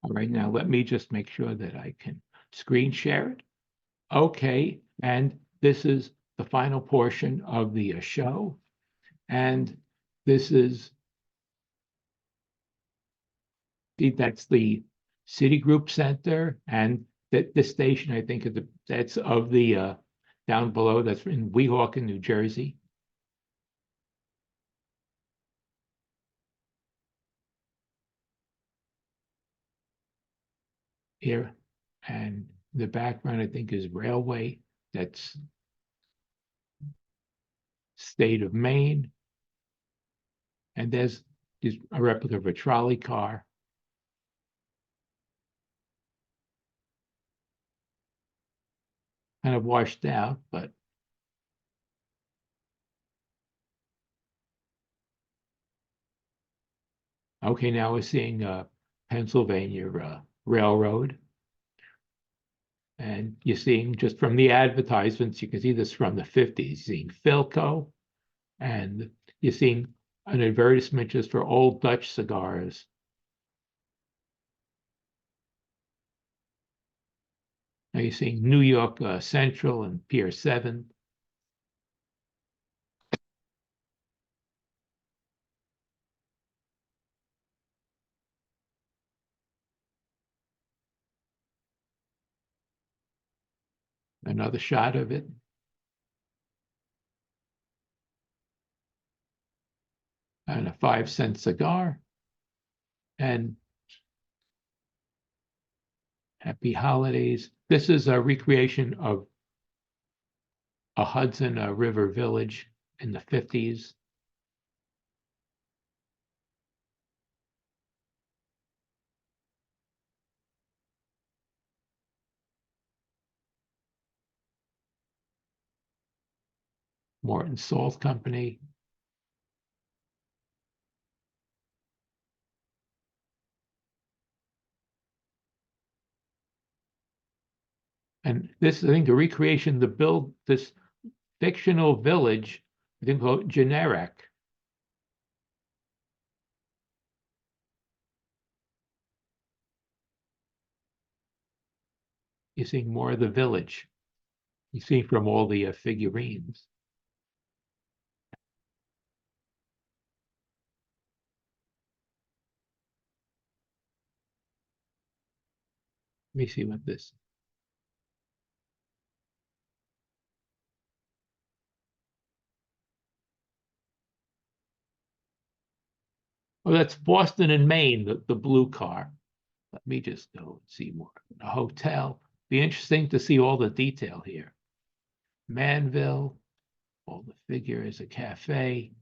all right, now let me just make sure that I can screen share it. Okay, and this is the final portion of the show. And this is that's the Citigroup Center, and that the station, I think, that's of the down below, that's in Weehawken, New Jersey. Here, and the background, I think, is railway. That's state of Maine. And there's a replica of a trolley car. Kind of washed out, but okay, now we're seeing Pennsylvania Railroad. And you're seeing just from the advertisements, you can see this from the 50s, you're seeing Philco, and you're seeing an advertisement just for Old Dutch cigars. Now you're seeing New York Central and Pier 7. Another shot of it. And a 5-cent cigar. And happy holidays. This is a recreation of a Hudson River village in the 50s. Morton Salt Company. And this, I think, the recreation to build this fictional village, I think called generic. You're seeing more of the village. You see from all the figurines. Let me see what this. Oh, that's Boston and Maine, the blue car. Let me just go and see more. A hotel. Be interesting to see all the detail here. Manville, all the figures, a cafe.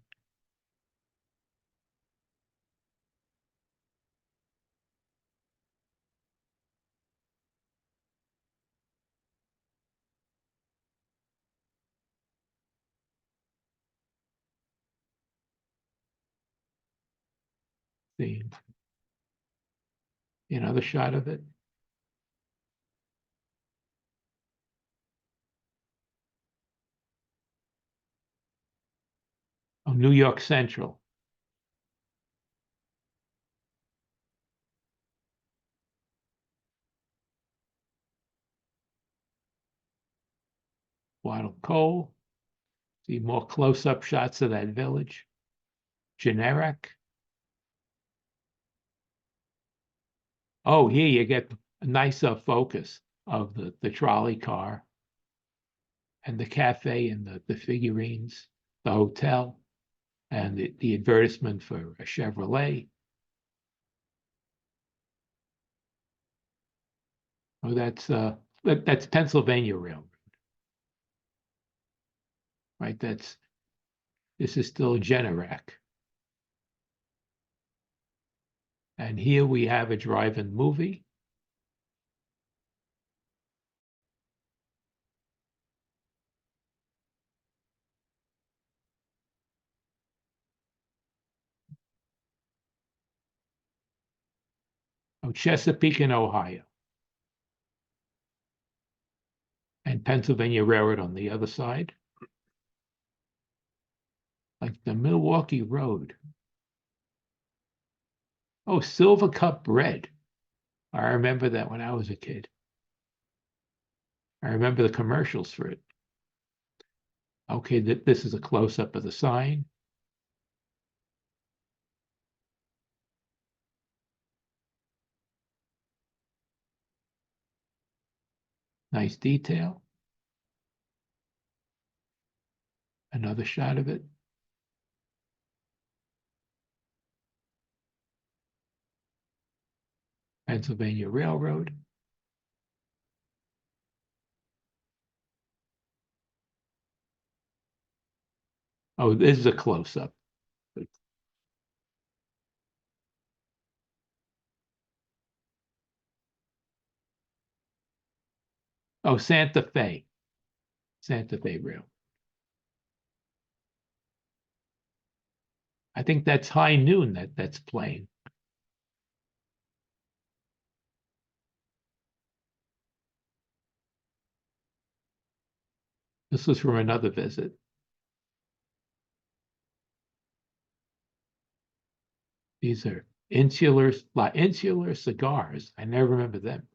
See another shot of it. Oh, New York Central. Wattle Cole. See more close-up shots of that village. Generic. Oh, here you get a nice focus of the trolley car and the cafe and the figurines, the hotel, and the advertisement for a Chevrolet. Oh, that's Pennsylvania Railroad, right? This is still Generac. And here we have a drive-in movie. Oh, Chesapeake and Ohio. And Pennsylvania Railroad on the other side. Like the Milwaukee Road. Oh, Silver Cup Bread. I remember that when I was a kid. I remember the commercials for it. Okay, this is a close-up of the sign. Nice detail. Another shot of it. Pennsylvania Railroad. Oh, this is a close-up. Oh, Santa Fe. Santa Fe Rail. I think that's High Noon that's playing. This was from another visit. These are insular cigars. I never remember them.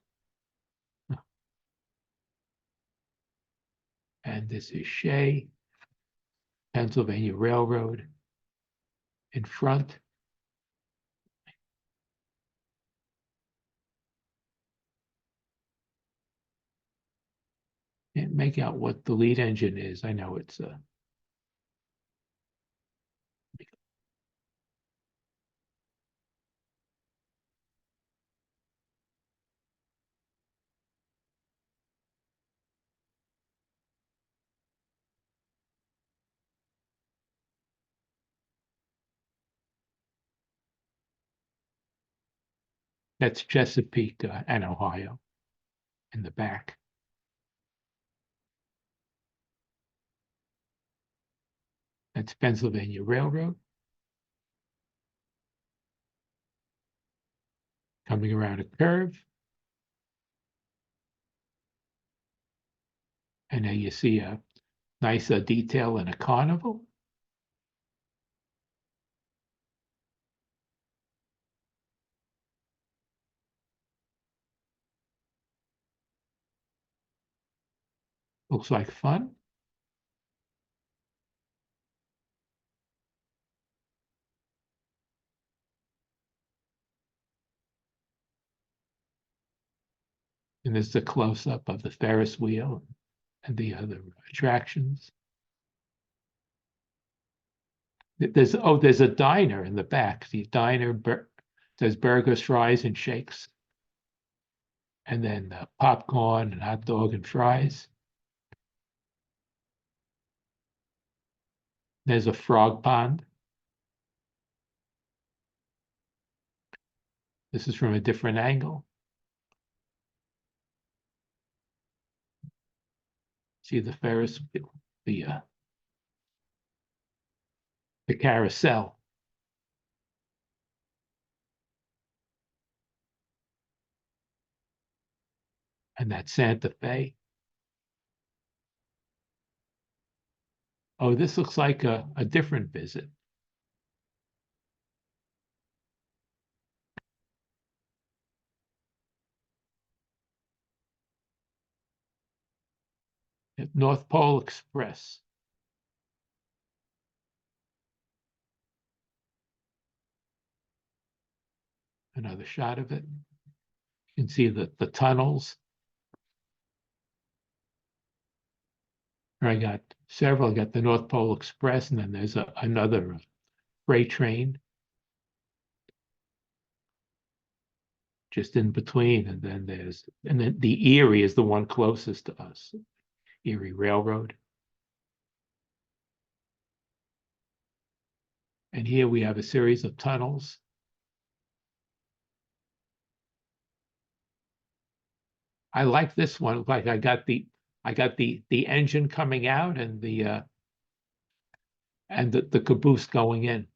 And this is Shea, Pennsylvania Railroad in front. Can't make out what the lead engine is. I know it's that's Chesapeake and Ohio in the back. That's Pennsylvania Railroad. Coming around a curve. And then you see a nice detail in a carnival. Looks like fun. And this is a close-up of the Ferris wheel and the other attractions. There's a diner in the back. The diner does burgers, fries, and shakes. And then popcorn and hot dog and fries. There's a frog pond. This is from a different angle. See the Ferris wheel, the carousel. And that's Santa Fe. Oh, this looks like a different visit. At North Pole Express. Another shot of it. You can see the tunnels. I got several. I got the North Pole Express, and then there's another freight train just in between. And then the Erie is the one closest to us, Erie Railroad. And here we have a series of tunnels. I like this one. Like I got the engine coming out and the caboose going in.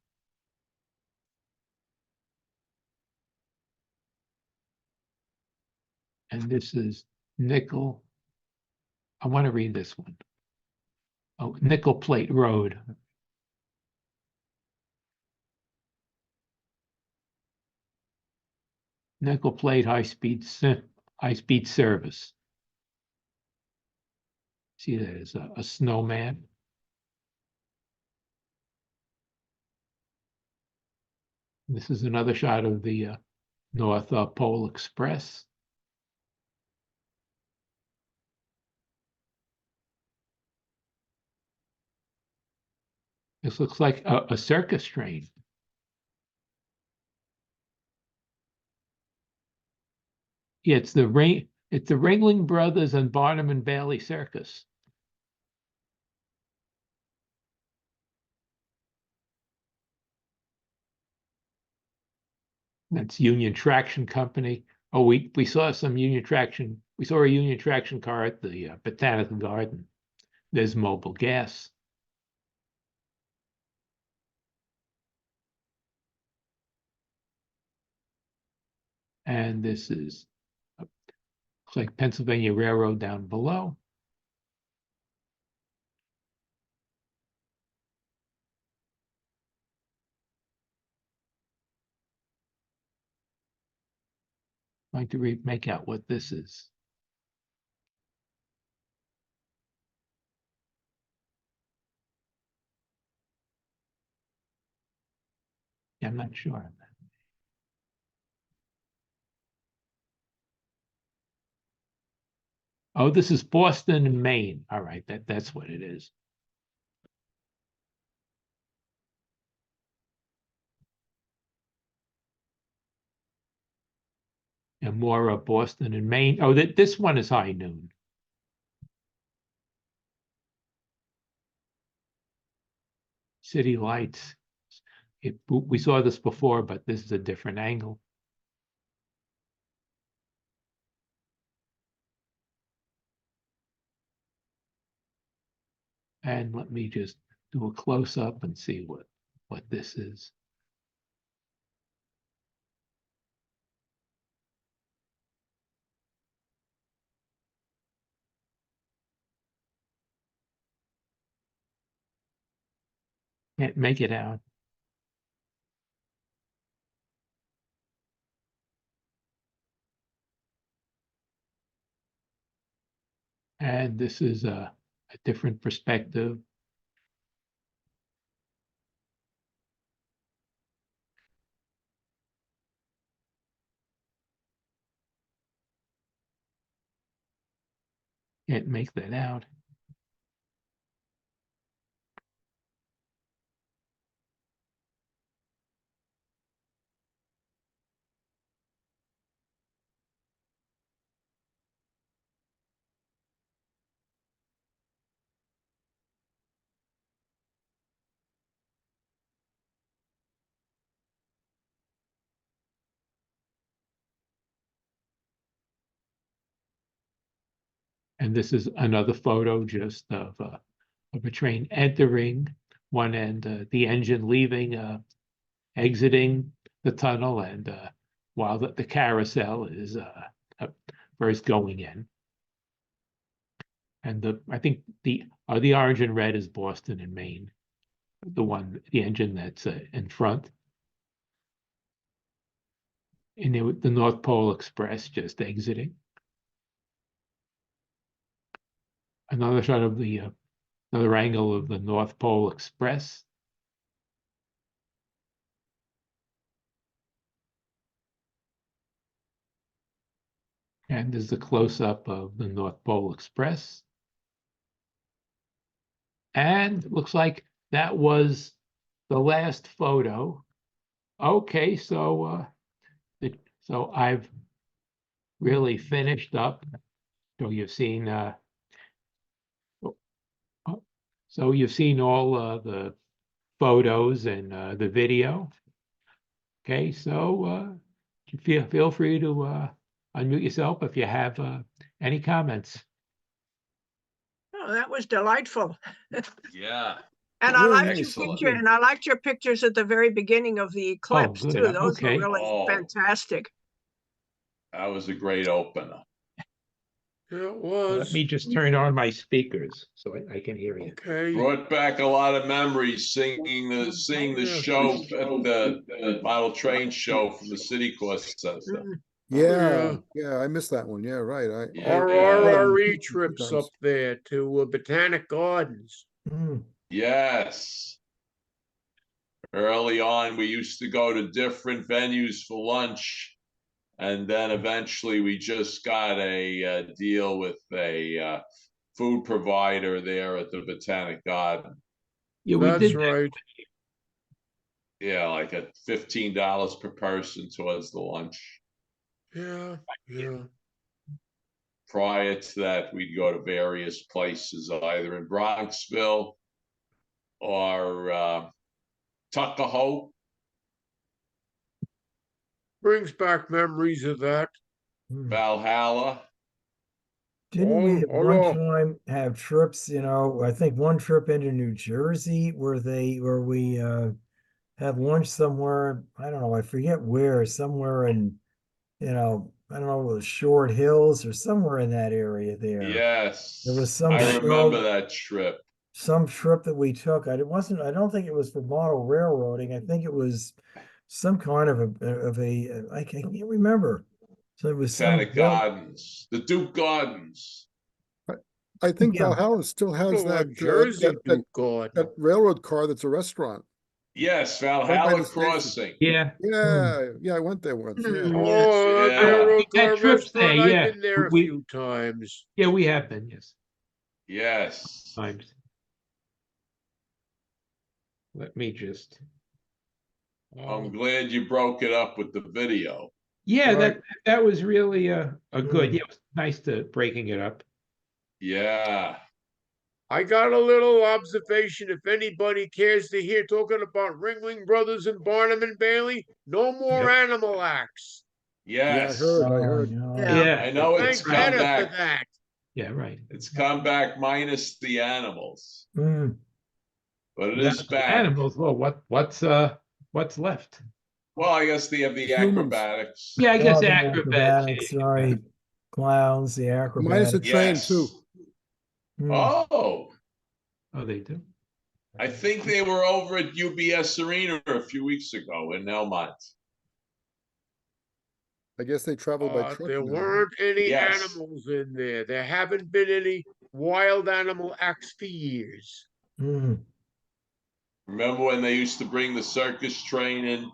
And this is Nickel. I want to read this one. Oh, Nickel Plate Road. Nickel Plate high speed service. See, there's a snowman. This is another shot of the North Pole Express. This looks like a circus train. Yeah, it's the Ringling Brothers and Barnum and Bailey Circus. That's Union Traction Company. Oh, we saw some Union Traction. We saw a Union Traction car at the Botanical Garden. There's Mobile Gas. And this is looks like Pennsylvania Railroad down below. Trying to make out what this is. I'm not sure. Oh, this is Boston and Maine. All right, that's what it is. And more of Boston and Maine. Oh, this one is high noon. City lights. We saw this before, but this is a different angle. And let me just do a close up and see what this is. Can't make it out. And this is a different perspective. Can't make that out. And this is another photo just of a train entering one end, the engine leaving, exiting the tunnel, and while the carousel is first going in. And I think the orange and red is Boston and Maine, the engine that's in front. And the North Pole Express just exiting. Another shot of another angle of the North Pole Express. And there's a close-up of the North Pole Express. And it looks like that was the last photo. Okay, so I've really finished up. So you've seen so you've seen all the photos and the video. Okay, so feel free to unmute yourself if you have any comments. Oh, that was delightful. Yeah. And I Really liked nice. your Excellent. picture, and I liked your pictures at the very beginning of the eclipse good. too. Those Okay. were really Oh. fantastic. That was a great opener. Yeah, it Let was. me just turn on my speakers so I can hear you. Okay. Brought back a lot of memories seeing the Yeah. show at the model train show from the City Course Center. Mm. Yeah, yeah, I missed that one. Yeah, right. Yeah. Our Yeah. RRE trips up there to Botanic Gardens. Yes. Early on, we used to go to different venues for lunch. And then eventually we just got a deal with a food provider there at the Botanic Garden. Yeah, we That's did that. right. Yeah, like at $15 per person towards the lunch. Yeah, yeah. Prior to that, we'd go to various places, either in Bronxville or Tuckahoe. Brings back memories of that. Valhalla. Didn't we Oh, at oh, one no. time have trips, I think one trip into New Jersey where we had lunch somewhere, I don't know, I forget where, somewhere in, I don't know, it was Short Hills or somewhere in that area there. Yes, There was some I remember show, that trip. some trip that we took. I don't think it was for model railroading. I think it was some kind of I can't remember. So it was some Botanic Gardens, the Duke Gardens. I think Yeah. Valhalla still has People that, like Jersey that Duke Garden. railroad car that's a restaurant. Yes, by Valhalla the station. Crossing. Yeah. Yeah, I went there once, yeah. Oh, Yeah. the railroad We had car trips there, restaurant, I've yeah. been there a We- few times. Yeah, we have been, yes, Yes. times. Let me just. I'm glad you broke it up with the video. Yeah, Right. that was really a good, Mm. yeah, it was nice to breaking it up. Yeah. I got a little observation. If anybody cares to hear talking about Ringling Brothers and Barnum and Bailey, no more Yep. animal acts. Yeah, I Yes. heard, I Oh, heard. no. Yeah. I know Thank it's come Meta for back. that. Yeah, right. It's come back minus the animals, Mm. but it Now, is the back. animals, well, what's left? Well, I guess they have the Humans. acrobatics. Yeah, I Oh, guess the acrobats. Yeah, right. Clowns, the Minus the acrobatics. train Yes. too. Mm. Oh, Oh, they do. I think they were over at UBS Arena a few weeks ago in Elmont. I guess they travel by truck There now. weren't any Yes. animals in there. There haven't been any wild animal acts for years. Mm. Remember when they used to bring the circus train in?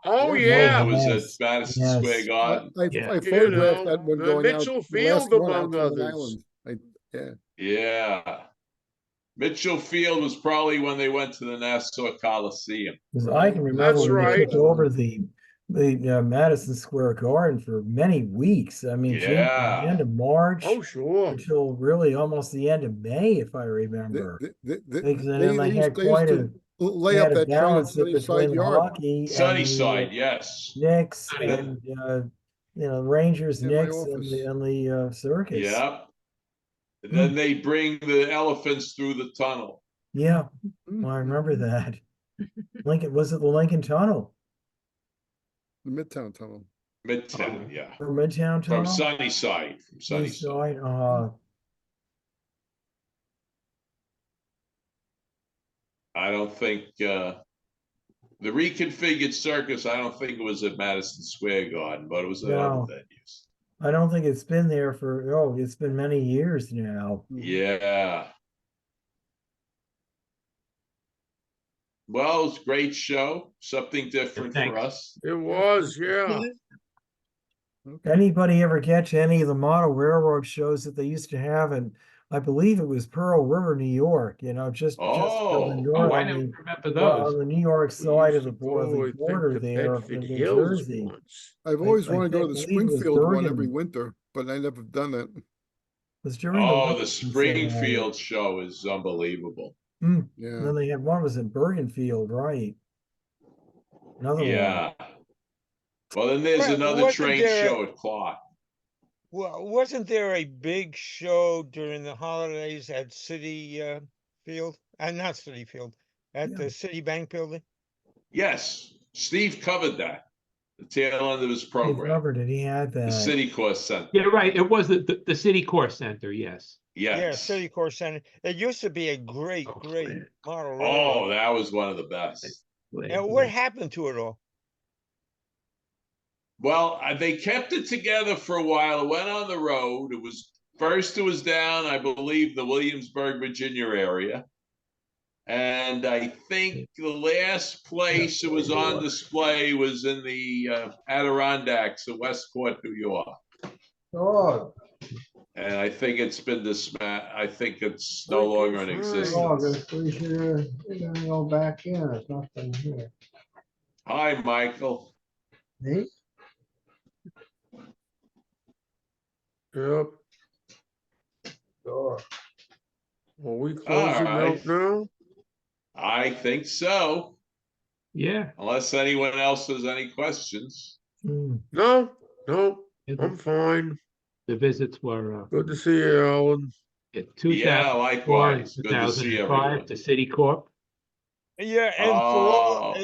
Oh, Yes. yeah. That was yes, at Madison yes. Square Garden. Yeah. I You photographed know, that one going out, Mitchell the last Field, one out among to Long others. Island. Yeah, Yeah. Mitchell Field was probably when they went to the Nassau Coliseum. Because I can remember That's when they right. took over the Madison Square Garden for many weeks. I mean, June, the end Yeah. of March Oh, sure. until really almost the end of May, if I remember. Because then they had they used quite to lay they up had a that train at balance it Sunnyside between the Yard. hockey and the Sunnyside, yes. Knicks Sunny. and Rangers, In my Knicks, and office. the circus. Yep. And then they bring the elephants through the tunnel. Yeah, I remember that. Lincoln, was it the Lincoln Tunnel The Midtown Tunnel. Midtown, yeah. or Midtown From Tunnel? Sunnyside, from Sunnyside. I don't think the reconfigured circus, I don't think it was at Madison Square Garden, but it was at No. other venues. I don't think it's been there it's been many years now. Yeah. Well, it was a great show. Something different for Thanks. us. It was, yeah. Anybody ever catch any of the model railroad shows that they used to have? And I believe it was Pearl River, New York, just on Oh. the Oh, north, I on don't the, remember well, those. on the New York We side used of to the go, I think, border to there Bedford in New Hills Jersey. once. I've always I wanted to go to the believe it was Springfield one every Bergen. winter, but I never done that. It was during the Oh, the Olympics they had it. Springfield show is unbelievable. Yeah. Then they had one was in Bergenfield, right? Another one. Yeah. Well, then there's Well, another wasn't train there a- show at Clark. Well, wasn't there a big show during the holidays at City Field? Not City Field, at Yeah. the Citibank building? Yes, Steve covered that. The tail end of his He program. covered it. He had The that. City Course Center. Yeah, right. It was the City Core Center, yes. Yeah, Yes. City Core Center. It used to be a great Oh, model Oh, railroad. that was one of the best. And what happened to it all? Well, they kept it together for a while. It went on the road. It was down, I believe, the Williamsburg, Virginia area. And I think the last place it was on display was in the Adirondacks in Westport, New York. Oh. And I think it's been I think it's no Freaking longer in Frank. existence. August, we should, we're gonna go back in, there's nothing here. Hi, Michael. Me? Yep. Sure. Well, we closing All out right. now? I think so, Yeah. unless anyone else has any questions. Hmm. No, no, it- I'm fine. The visits were Good to see you, Alan. in Yeah, 2004 and likewise. Good to see 2005 everyone. to City Corp. Yeah, Oh.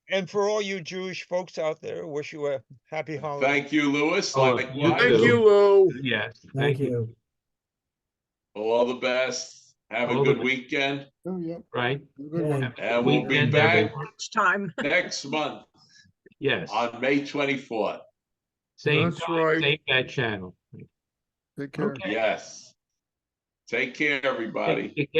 and for all you Jewish folks out there, wish you a happy holiday. Thank you, Louis. Oh, you Likewise. Thank too. you, Lou. Yes, Thank you. All the best. Have a All the good best. weekend. Oh, yeah. Right? Good one. Yeah. And we'll be Weekend, back everyone. Next time. next month Yes, on May 24th. same That's time, right. same bad channel. Take care. Okay. Yes. Take care, everybody. Take